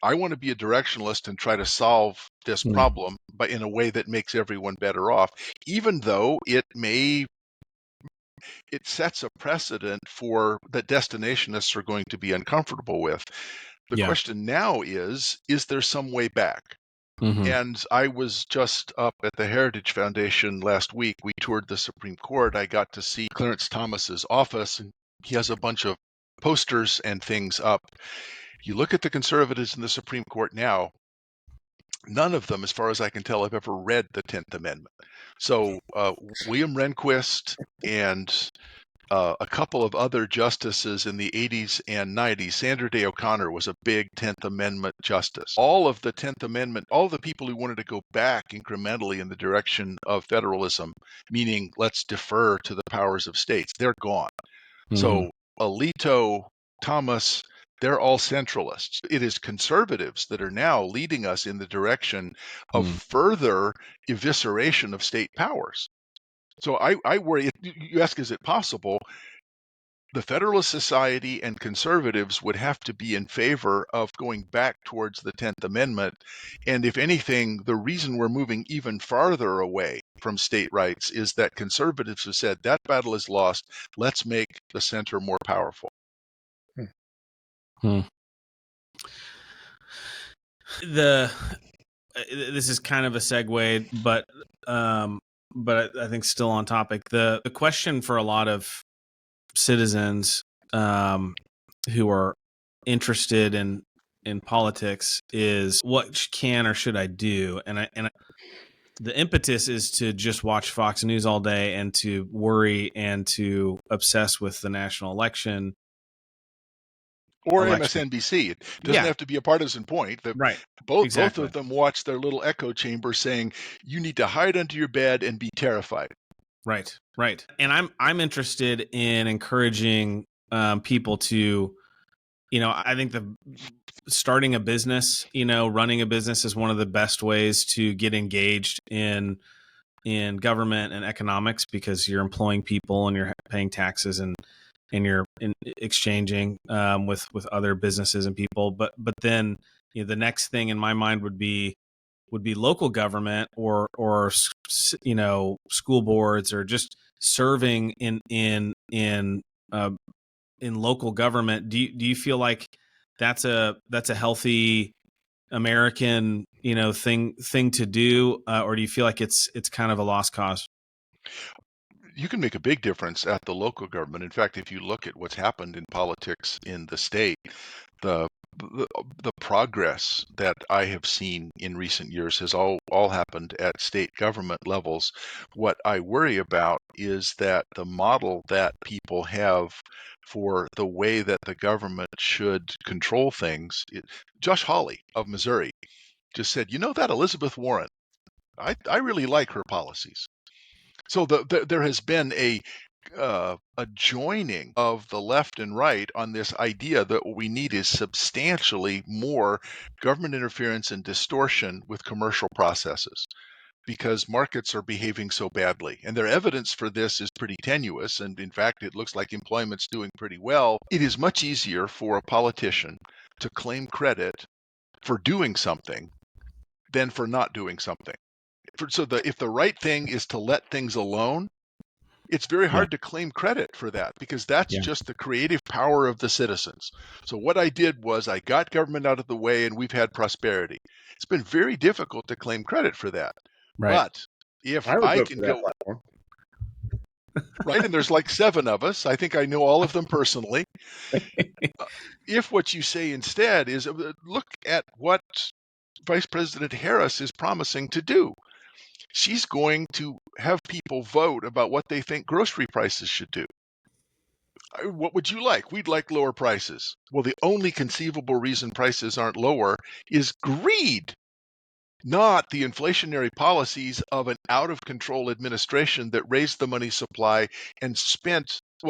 I want to be a directionalist and try to solve this problem, but in a way that makes everyone better off, even though it sets a precedent for that destinationists are going to be uncomfortable with. The question now is there some way back? And I was just up at the Heritage Foundation last week. We toured the Supreme Court. I got to see Clarence Thomas's office, and he has a bunch of posters and things up. You look at the conservatives in the Supreme Court now, none of them, as far as I can tell, have ever read the 10th Amendment. So William Rehnquist and a couple of other justices in the 80s and 90s. Sandra Day O'Connor was a big 10th Amendment justice. All of the 10th Amendment, all the people who wanted to go back incrementally in the direction of federalism, meaning let's defer to the powers of states, they're gone. So Alito, Thomas, they're all centralists. It is conservatives that are now leading us in the direction of further evisceration of state powers. So I worry, you ask, is it possible? The Federalist Society and conservatives would have to be in favor of going back towards the 10th Amendment. And if anything, the reason we're moving even farther away from state rights is that conservatives have said that battle is lost. Let's make the center more powerful. This is kind of a segue, but I think still on topic. The question for a lot of citizens who are interested in in politics is what can or should I do? The impetus is to just watch Fox News all day and to worry and to obsess with the national election. Or MSNBC. It doesn't have to be a partisan point. Right. Both of them watch their little echo chamber saying, you need to hide under your bed and be terrified. Right. And I'm interested in encouraging people to, I think starting a business, running a business is one of the best ways to get engaged in government and economics, because you're employing people and you're paying taxes and you're exchanging with other businesses and people. But then the next thing in my mind would be local government or school boards, or just serving in local government. Do you feel like that's a healthy American thing to do, or do you feel like it's kind of a lost cause? You can make a big difference at the local government. In fact, if you look at what's happened in politics in the state, the progress that I have seen in recent years has all happened at state government levels. What I worry about is that the model that people have for the way that the government should control things. Josh Hawley of Missouri just said, that Elizabeth Warren, I really like her policies. So there has been a joining of the left and right on this idea that what we need is substantially more government interference and distortion with commercial processes, because markets are behaving so badly. And their evidence for this is pretty tenuous. And in fact, it looks like employment's doing pretty well. It is much easier for a politician to claim credit for doing something than for not doing something. If the right thing is to let things alone, it's very hard to claim credit for that, because that's just the creative power of the citizens. So what I did was I got government out of the way and we've had prosperity. It's been very difficult to claim credit for that. Right. But if I can go, right, and there's like 7 of us, I think I know all of them personally. If what you say instead is look at what Vice President Harris is promising to do. She's going to have people vote about what they think grocery prices should do. What would you like? We'd like lower prices. Well, the only conceivable reason prices aren't lower is greed, not the inflationary policies of an out-of-control administration that raised the money supply and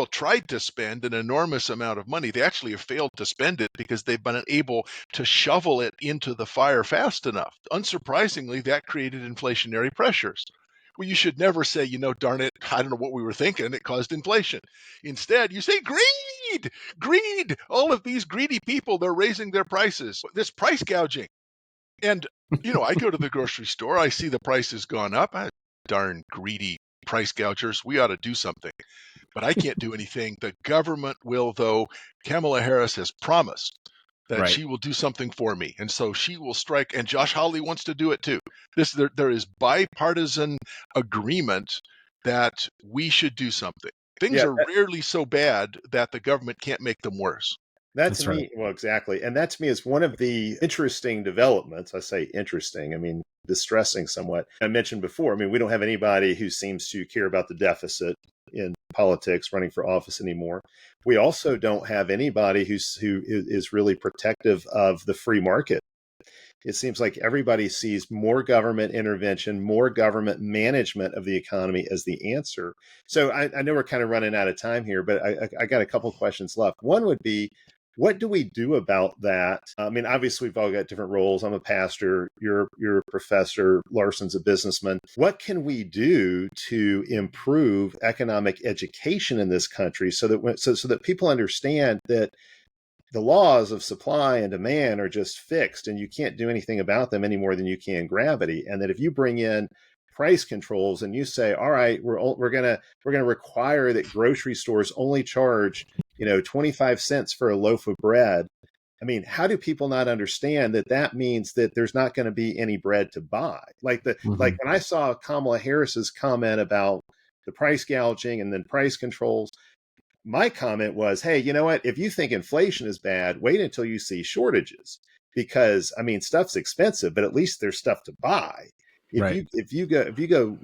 tried to spend an enormous amount of money. They actually have failed to spend it because they've been unable to shovel it into the fire fast enough. Unsurprisingly, that created inflationary pressures. Well, you should never say, darn it, I don't know what we were thinking, it caused inflation. Instead, you say greed. All of these greedy people, they're raising their prices. This price gouging. And, I go to the grocery store, I see the prices gone up. Darn greedy price gougers, we ought to do something. But I can't do anything. The government will, though. Kamala Harris has promised that she will do something for me. And so she will strike, and Josh Hawley wants to do it too. There is bipartisan agreement that we should do something. Things are rarely so bad that the government can't make them worse. That to me, well, exactly. And that to me is one of the interesting developments. I say interesting, I mean, distressing somewhat. I mentioned before, we don't have anybody who seems to care about the deficit in politics running for office anymore. We also don't have anybody who is really protective of the free market. It seems like everybody sees more government intervention, more government management of the economy as the answer. So I know we're kind of running out of time here, but I got a couple questions left. One would be, what do we do about that? Obviously, we've all got different roles. I'm a pastor. You're a professor. Larson's a businessman. What can we do to improve economic education in this country so that people understand that the laws of supply and demand are just fixed, and you can't do anything about them any more than you can gravity, and that if you bring in price controls and you say, all right, we're gonna require that grocery stores only charge 25 cents for a loaf of bread. How do people not understand that means that there's not going to be any bread to buy? Like when I saw Kamala Harris's comment about the price gouging and then price controls, my comment was, hey, you know what? If you think inflation is bad, wait until you see shortages. because stuff's expensive, but at least there's stuff to buy. If you go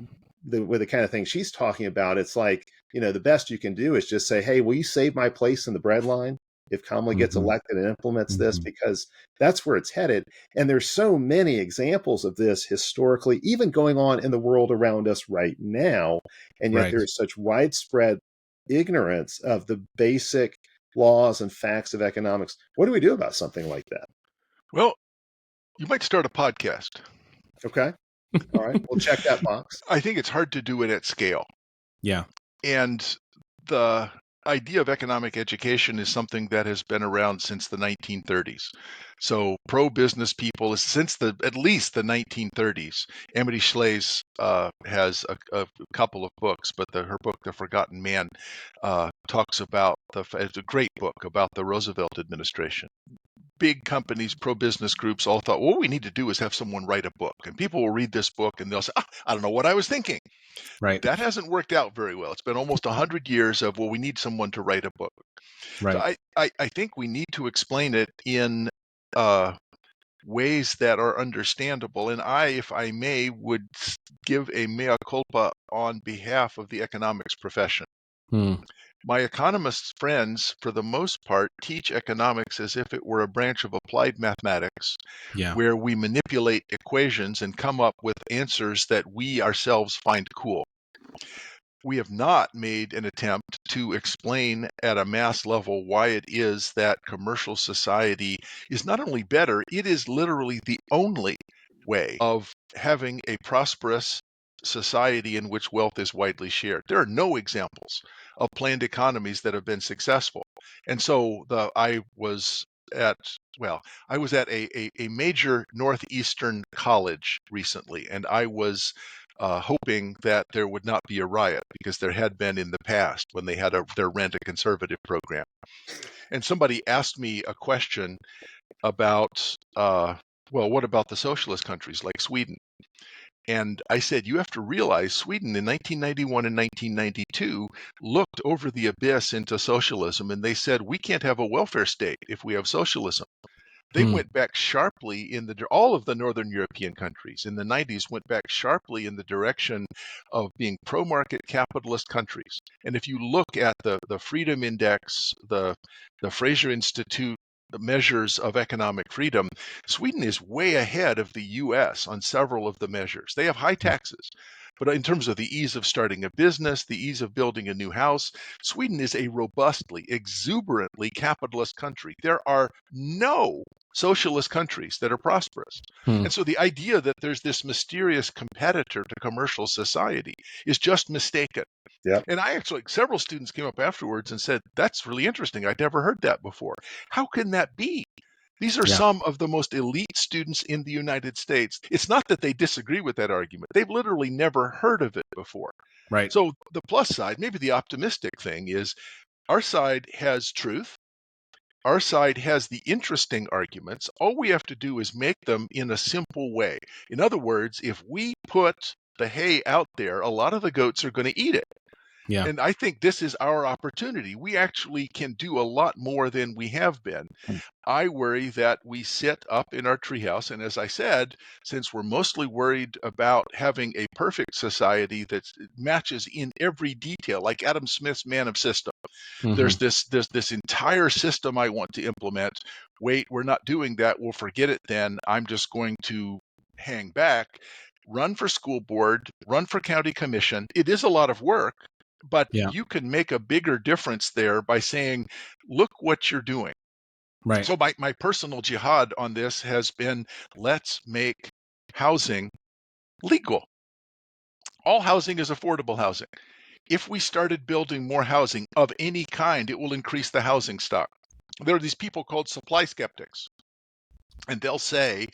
with the kind of thing she's talking about, it's like, the best you can do is just say, hey, will you save my place in the bread line if Kamala gets elected and implements this, because that's where it's headed. And there's so many examples of this historically, even going on in the world around us right now. And yet there's such widespread ignorance of the basic laws and facts of economics. What do we do about something like that? Well, you might start a podcast. Okay. All right. We'll check that box. I think it's hard to do it at scale. Yeah. And the idea of economic education is something that has been around since the 1930s. So pro-business people, since at least the 1930s. Amity Shlaes has a couple of books, but her book, The Forgotten Man, talks about it's a great book about the Roosevelt administration. Big companies, pro-business groups all thought, well, what we need to do is have someone write a book, and people will read this book and they'll say, I don't know what I was thinking. Right. That hasn't worked out very well. It's been almost 100 years of, well, we need someone to write a book. Right. So I think we need to explain it in ways that are understandable. And if I may, would give a mea culpa on behalf of the economics profession. My economist friends, for the most part, teach economics as if it were a branch of applied mathematics, where we manipulate equations and come up with answers that we ourselves find cool. We have not made an attempt to explain at a mass level why it is that commercial society is not only better, it is literally the only way of having a prosperous society in which wealth is widely shared. There are no examples of planned economies that have been successful. And so I was at a major Northeastern college recently, and I was hoping that there would not be a riot, because there had been in the past when they had their rent-a-conservative program. And somebody asked me a question about, what about the socialist countries like Sweden? And I said, you have to realize Sweden in 1991 and 1992 looked over the abyss into socialism, and they said, we can't have a welfare state if we have socialism. They went back sharply all of the Northern European countries in the 90s went back sharply in the direction of being pro-market capitalist countries. And if you look at the Freedom Index, the Fraser Institute, the measures of economic freedom, Sweden is way ahead of the US on several of the measures. They have high taxes, but in terms of the ease of starting a business, the ease of building a new house, Sweden is a robustly, exuberantly capitalist country. There are no socialist countries that are prosperous. And so the idea that there's this mysterious competitor to commercial society is just mistaken. Yeah. And several students came up afterwards and said, that's really interesting. I'd never heard that before. How can that be? These are some of the most elite students in the United States. It's not that they disagree with that argument. They've literally never heard of it before. Right. So the plus side, maybe the optimistic thing, is our side has truth. Our side has the interesting arguments. All we have to do is make them in a simple way. In other words, if we put the hay out there, a lot of the goats are going to eat it. Yeah. And I think this is our opportunity. We actually can do a lot more than we have been. I worry that we sit up in our treehouse. And as I said, since we're mostly worried about having a perfect society that matches in every detail, like Adam Smith's Man of System, there's this entire system I want to implement. Wait, we're not doing that. We'll forget it then. I'm just going to hang back, run for school board, run for county commission. It is a lot of work, but you can make a bigger difference there by saying, look what you're doing. Right. So my personal jihad on this has been, let's make housing legal. All housing is affordable housing. If we started building more housing of any kind, it will increase the housing stock. There are these people called supply skeptics, and they'll say,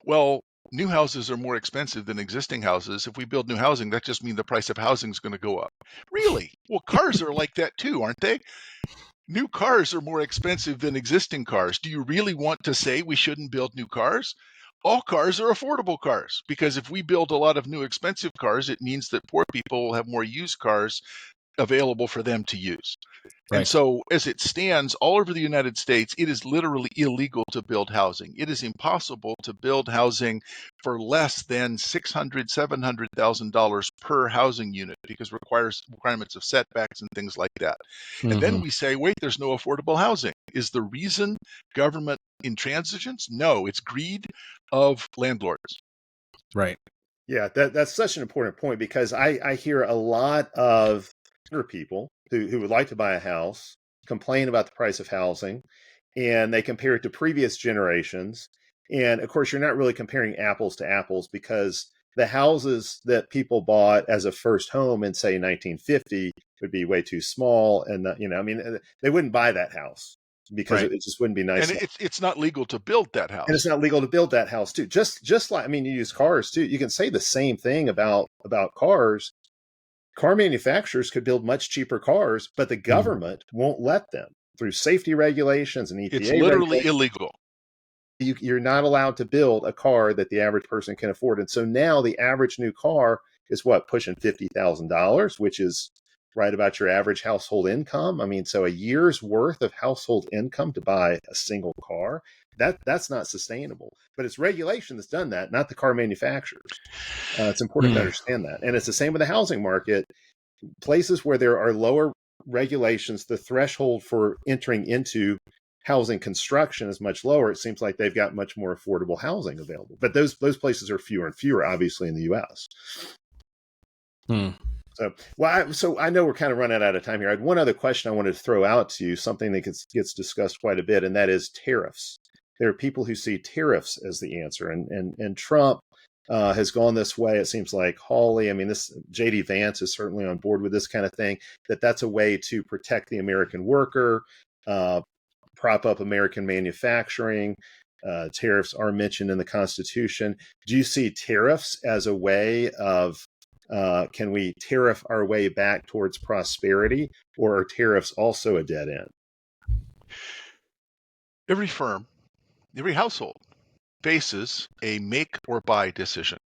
well, new houses are more expensive than existing houses. If we build new housing, that just means the price of housing is going to go up. Really? Well, cars are like that too, aren't they? New cars are more expensive than existing cars. Do you really want to say we shouldn't build new cars? All cars are affordable cars, because if we build a lot of new expensive cars, it means that poor people will have more used cars available for them to use. Right. And so as it stands all over the United States, it is literally illegal to build housing. It is impossible to build housing for less than $600,000, $700,000 per housing unit because requirements of setbacks and things like that. And then we say, wait, there's no affordable housing. Is the reason government intransigence? No, it's greed of landlords. Right. Yeah, that's such an important point because I hear a lot of people who would like to buy a house complain about the price of housing, and they compare it to previous generations. And of course, you're not really comparing apples to apples because the houses that people bought as a first home in, say, 1950 would be way too small. And, they wouldn't buy that house because Right. it just wouldn't be nice. And it's not legal to build that house. And it's not legal to build that house too. Just like, you use cars too. You can say the same thing about cars. Car manufacturers could build much cheaper cars, but the government won't let them through safety regulations and EPA. It's literally illegal. You're not allowed to build a car that the average person can afford. And so now the average new car is pushing $50,000, which is right about your average household income. So a year's worth of household income to buy a single car, that's not sustainable. But it's regulation that's done that, not the car manufacturers. It's important to understand that. And it's the same with the housing market. Places where there are lower regulations, the threshold for entering into housing construction is much lower. It seems like they've got much more affordable housing available. But those places are fewer and fewer, obviously, in the U.S. So I know we're kind of running out of time here. I had one other question I wanted to throw out to you, something that gets discussed quite a bit, and that is tariffs. There are people who see tariffs as the answer, and Trump has gone this way. It seems like Hawley, this J.D. Vance is certainly on board with this kind of thing, that's a way to protect the American worker, prop up American manufacturing. Tariffs are mentioned in the Constitution. Do you see tariffs as a way of can we tariff our way back towards prosperity, or are tariffs also a dead end? Every firm, every household faces a make or buy decision.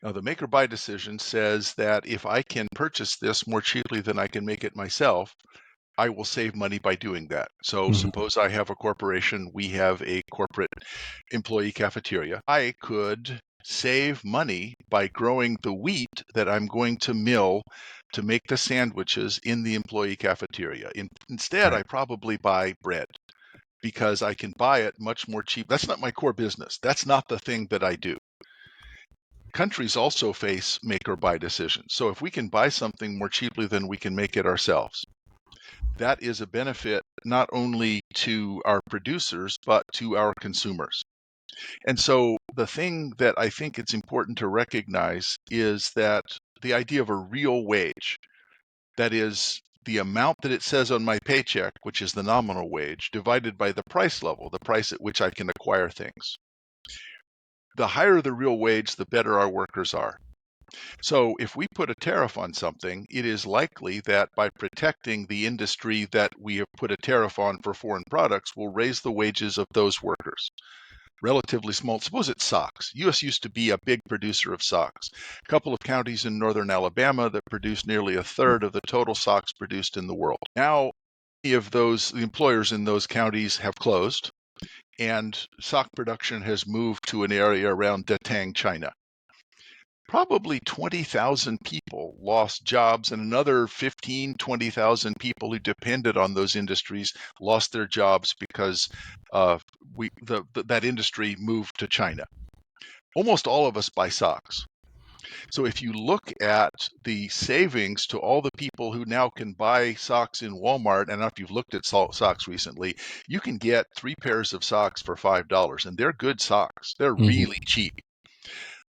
Now, the make or buy decision says that if I can purchase this more cheaply than I can make it myself, I will save money by doing that. So suppose I have a corporation, we have a corporate employee cafeteria. I could save money by growing the wheat that I'm going to mill to make the sandwiches in the employee cafeteria. Instead, I probably buy bread because I can buy it much more cheap. That's not my core business. That's not the thing that I do. Countries also face make or buy decisions. So if we can buy something more cheaply than we can make it ourselves, that is a benefit not only to our producers, but to our consumers. And so the thing that I think it's important to recognize is that the idea of a real wage, that is the amount that it says on my paycheck, which is the nominal wage, divided by the price level, the price at which I can acquire things. The higher the real wage, the better our workers are. So if we put a tariff on something, it is likely that by protecting the industry that we have put a tariff on for foreign products, we'll raise the wages of those workers. Relatively small. Suppose it's socks. U.S. used to be a big producer of socks. A couple of counties in northern Alabama that produce nearly a third of the total socks produced in the world. Now, many of the employers in those counties have closed, and sock production has moved to an area around Datang, China. Probably 20,000 people lost jobs, and another 15, 20,000 people who depended on those industries lost their jobs because that industry moved to China. Almost all of us buy socks. So if you look at the savings to all the people who now can buy socks in Walmart, and if you've looked at socks recently, you can get 3 pairs of socks for $5, and they're good socks. They're really cheap.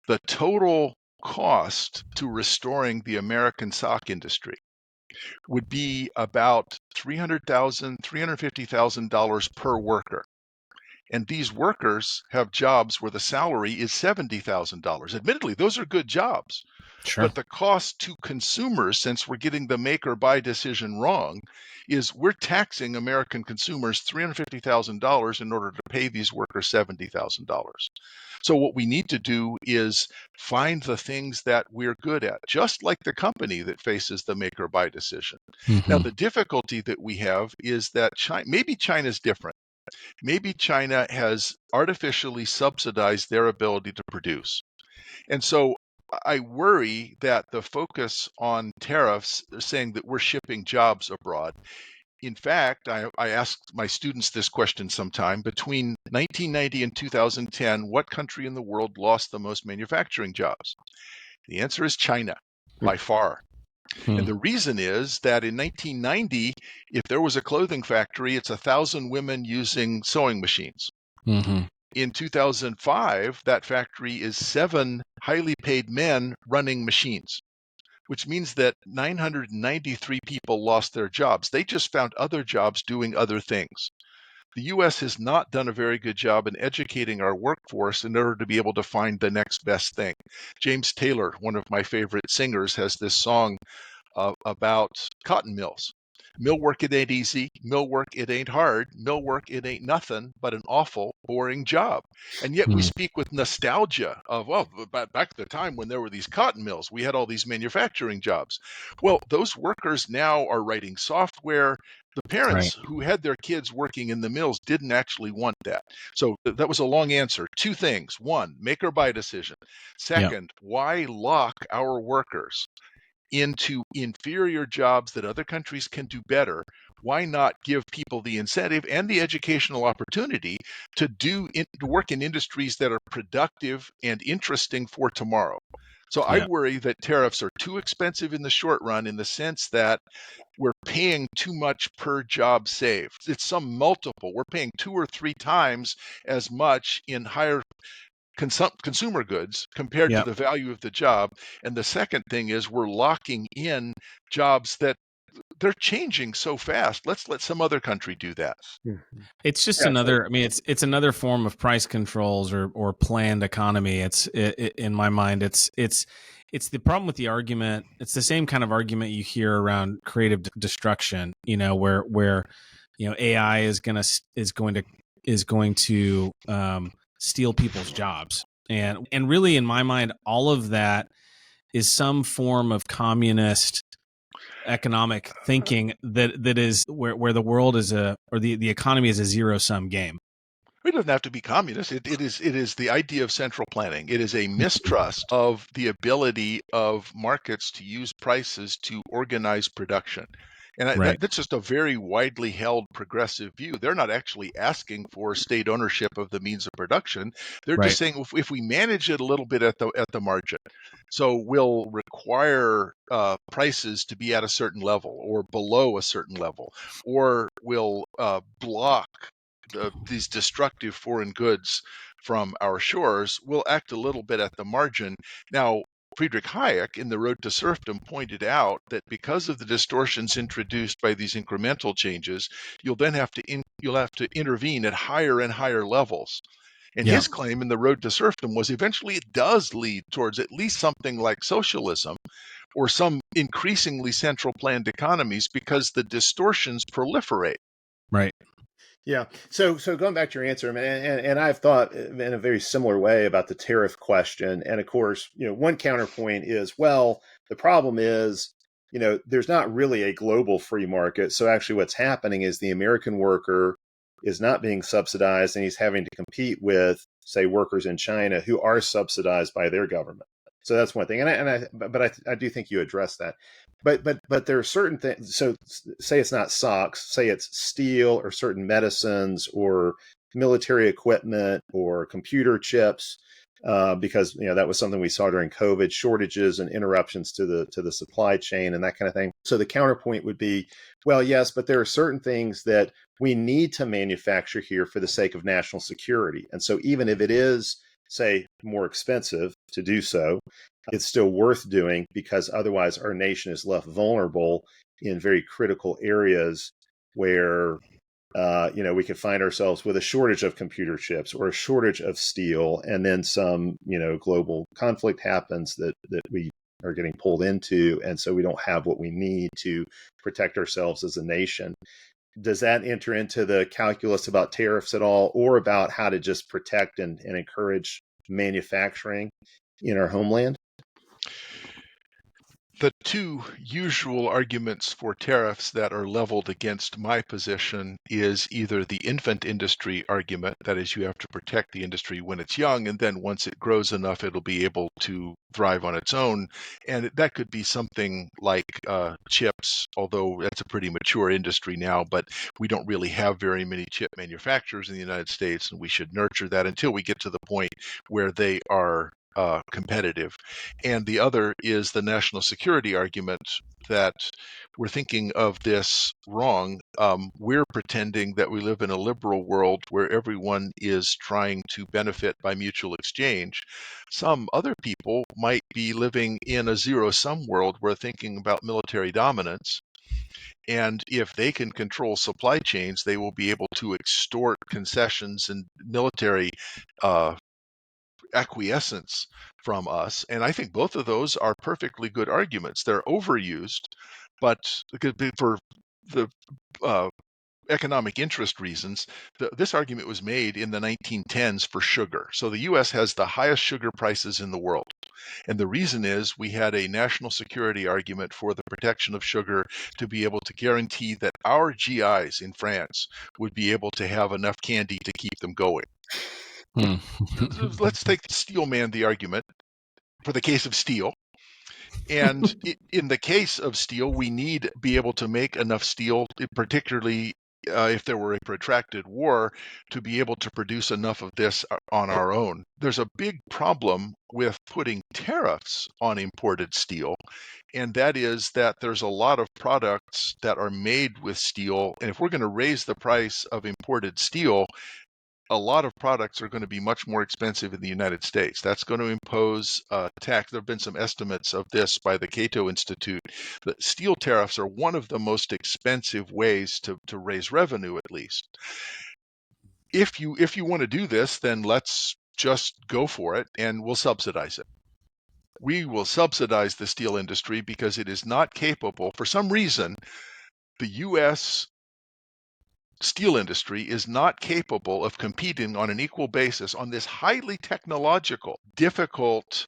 The total cost to restoring the American sock industry would be about $350,000 per worker. And these workers have jobs where the salary is $70,000. Admittedly, those are good jobs. Sure. But the cost to consumers, since we're getting the make or buy decision wrong, is we're taxing American consumers $350,000 in order to pay these workers $70,000. So what we need to do is find the things that we're good at, just like the company that faces the make or buy decision. Now, the difficulty that we have is that maybe China's different. Maybe China has artificially subsidized their ability to produce. And so I worry that the focus on tariffs, saying that we're shipping jobs abroad. In fact, I asked my students this question sometime. Between 1990 and 2010, what country in the world lost the most manufacturing jobs? The answer is China, by far. And the reason is that in 1990, if there was a clothing factory, it's 1,000 women using sewing machines. In 2005, that factory is 7 highly paid men running machines, which means that 993 people lost their jobs. They just found other jobs doing other things. The U.S. has not done a very good job in educating our workforce in order to be able to find the next best thing. James Taylor, one of my favorite singers, has this song about cotton mills. Mill work, it ain't easy. Mill work, it ain't hard. Mill work, it ain't nothing but an awful, boring job. And yet we speak with nostalgia of, well, back at the time when there were these cotton mills, we had all these manufacturing jobs. Well, those workers now are writing software. The parents who had their kids working in the mills didn't actually want that. So that was a long answer. 2 things. 1, make or buy decision. Second, why lock our workers into inferior jobs that other countries can do better? Why not give people the incentive and the educational opportunity to work in industries that are productive and interesting for tomorrow? So I worry that tariffs are too expensive in the short run, in the sense that we're paying too much per job saved. It's some multiple. We're paying 2 or 3 times as much in higher consumer goods compared to the value of the job. And the second thing is we're locking in jobs that they're changing so fast. Let's let some other country do that. It's just another. I mean, it's another form of price controls or planned economy. In my mind, it's the problem with the argument. It's the same kind of argument you hear around creative destruction. Where AI is going to steal people's jobs, and really, in my mind, all of that is some form of communist economic thinking that is where the world is the economy is a zero-sum game. It doesn't have to be communist. It is the idea of central planning. It is a mistrust of the ability of markets to use prices to organize production. And that's just a very widely held progressive view. They're not actually asking for state ownership of the means of production. They're just saying if we manage it a little bit at the margin, so we'll require prices to be at a certain level or below a certain level, or we'll block these destructive foreign goods from our shores. We'll act a little bit at the margin. Now, Friedrich Hayek in The Road to Serfdom pointed out that because of the distortions introduced by these incremental changes, you'll then have to intervene at higher and higher levels. And his claim in The Road to Serfdom was eventually it does lead towards at least something like socialism or some increasingly central planned economies because the distortions proliferate. Right. Yeah. So going back to your answer, and I've thought in a very similar way about the tariff question. And of course, one counterpoint is, well, the problem is, there's not really a global free market. So actually what's happening is the American worker is not being subsidized and he's having to compete with, say, workers in China who are subsidized by their government. So that's one thing. But I do think you addressed that. But there are certain things. So say it's not socks, say it's steel or certain medicines or military equipment or computer chips, because that was something we saw during COVID, shortages and interruptions to the supply chain and that kind of thing. So the counterpoint would be, well, yes, but there are certain things that we need to manufacture here for the sake of national security. And so even if it is, say, more expensive to do so, it's still worth doing because otherwise our nation is left vulnerable in very critical areas where we could find ourselves with a shortage of computer chips or a shortage of steel, and then some, global conflict happens that we are getting pulled into, and so we don't have what we need to protect ourselves as a nation. Does that enter into the calculus about tariffs at all, or about how to just protect and encourage manufacturing in our homeland? The two usual arguments for tariffs that are leveled against my position is either the infant industry argument, that is, you have to protect the industry when it's young, and then once it grows enough, it'll be able to thrive on its own. And that could be something like chips, although that's a pretty mature industry now, but we don't really have very many chip manufacturers in the United States, and we should nurture that until we get to the point where they are competitive. And the other is the national security argument that we're thinking of this wrong. We're pretending that we live in a liberal world where everyone is trying to benefit by mutual exchange. Some other people might be living in a zero-sum world where thinking about military dominance. And if they can control supply chains, they will be able to extort concessions and military acquiescence from us. And I think both of those are perfectly good arguments. They're overused, but for the economic interest reasons, this argument was made in the 1910s for sugar. So the U.S. has the highest sugar prices in the world. And the reason is we had a national security argument for the protection of sugar to be able to guarantee that our GIs in France would be able to have enough candy to keep them going. Let's take Steel Man the argument for the case of steel. And in the case of steel, we need be able to make enough steel, particularly if there were a protracted war, to be able to produce enough of this on our own. There's a big problem with putting tariffs on imported steel, and that is that there's a lot of products that are made with steel, and if we're going to raise the price of imported steel, a lot of products are going to be much more expensive in the United States. That's going to impose tax. There have been some estimates of this by the Cato Institute that steel tariffs are one of the most expensive ways to raise revenue, at least. If you want to do this, then let's just go for it and we'll subsidize it. We will subsidize the steel industry because it is not capable, for some reason, the U.S. steel industry is not capable of competing on an equal basis on this highly technological, difficult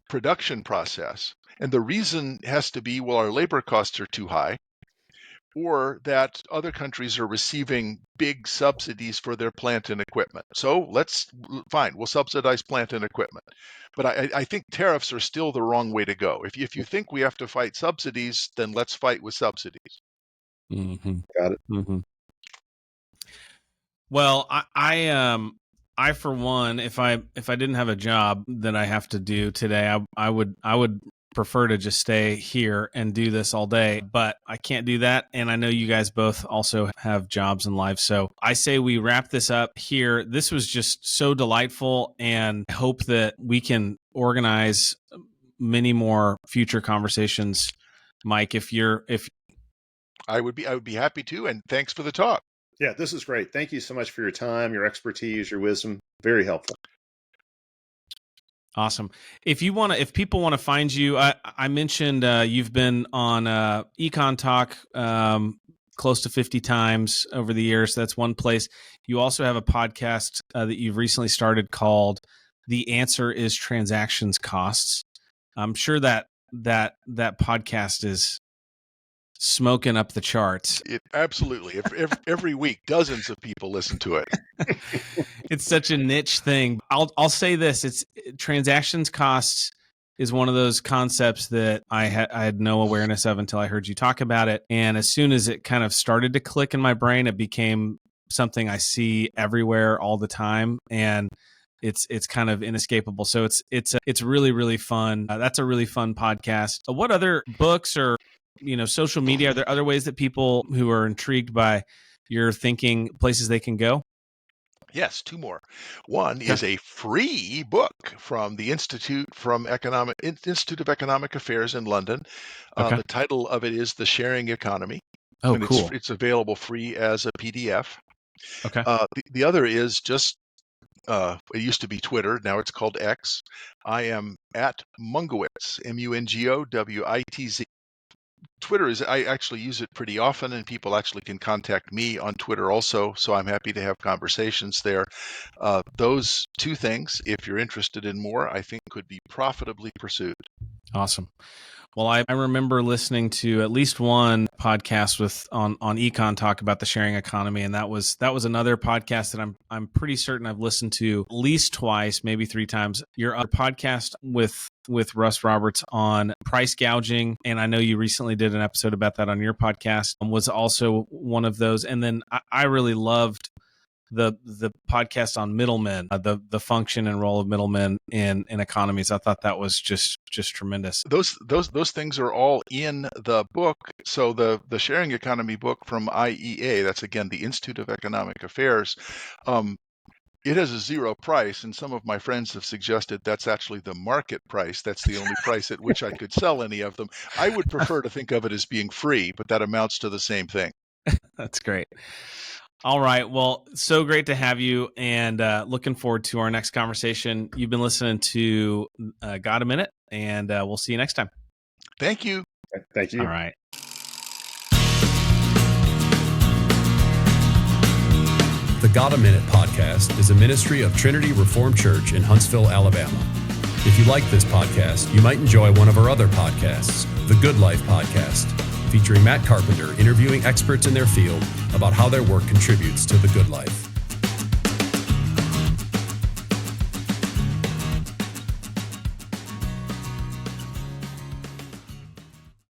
production process. And the reason has to be, well, our labor costs are too high, or that other countries are receiving big subsidies for their plant and equipment. So fine, we'll subsidize plant and equipment. But I think tariffs are still the wrong way to go. If you think we have to fight subsidies, then let's fight with subsidies. Mm-hmm. Got it. Mm-hmm. Well, I for one, if I didn't have a job that I have to do today, I would prefer to just stay here and do this all day, but I can't do that. And I know you guys both also have jobs and lives. So I say we wrap this up here. This was just so delightful, and I hope that we can organize many more future conversations. Mike, if I would be happy to, and thanks for the talk. Yeah, this is great. Thank you so much for your time, your expertise, your wisdom. Very helpful. Awesome. If people want to find you, I mentioned you've been on Econ Talk close to 50 times over the years. That's one place. You also have a podcast that you've recently started called "The Answer Is Transactions Costs." I'm sure that podcast is smoking up the charts. Absolutely. Every week, dozens of people listen to it. It's such a niche thing. I'll say this: it's transactions costs is one of those concepts that I had no awareness of until I heard you talk about it. And as soon as it kind of started to click in my brain, it became something I see everywhere all the time, and it's kind of inescapable. So it's really, really fun. That's a really fun podcast. What other books or social media, are there other ways that people who are intrigued by your thinking, places they can go? Yes, two more. One is a free book from the Institute of Economic Affairs in London. The title of it is The Sharing Economy. Oh, and cool. it's available free as a PDF. Okay. The other is just it used to be Twitter, now it's called X. I am at Mungowitz, Mungowitz. Twitter I actually use it pretty often, and people actually can contact me on Twitter also, so I'm happy to have conversations there. Those two things, if you're interested in more, I think could be profitably pursued. Awesome. Well, I remember listening to at least one podcast on Econ talk about the sharing economy, and that was another podcast that I'm pretty certain I've listened to at least twice, maybe 3 times. Your other podcast with Russ Roberts on price gouging, and I know you recently did an episode about that on your podcast, was also one of those. And then I really loved the podcast on middlemen, the function and role of middlemen in economies. I thought that was just tremendous. Those things are all in the book. So the sharing economy book from IEA, that's again the Institute of Economic Affairs, it has a zero price, and some of my friends have suggested that's actually the market price. That's the only price at which I could sell any of them. I would prefer to think of it as being free, but that amounts to the same thing. That's great. All right. Well, so great to have you, and looking forward to our next conversation. You've been listening to Got a Minute, and we'll see you next time. Thank you. Thank you. All right. The Got a Minute podcast is a ministry of Trinity Reformed Church in Huntsville, Alabama. If you like this podcast, you might enjoy one of our other podcasts, The Good Life Podcast, featuring Matt Carpenter interviewing experts in their field about how their work contributes to the good life.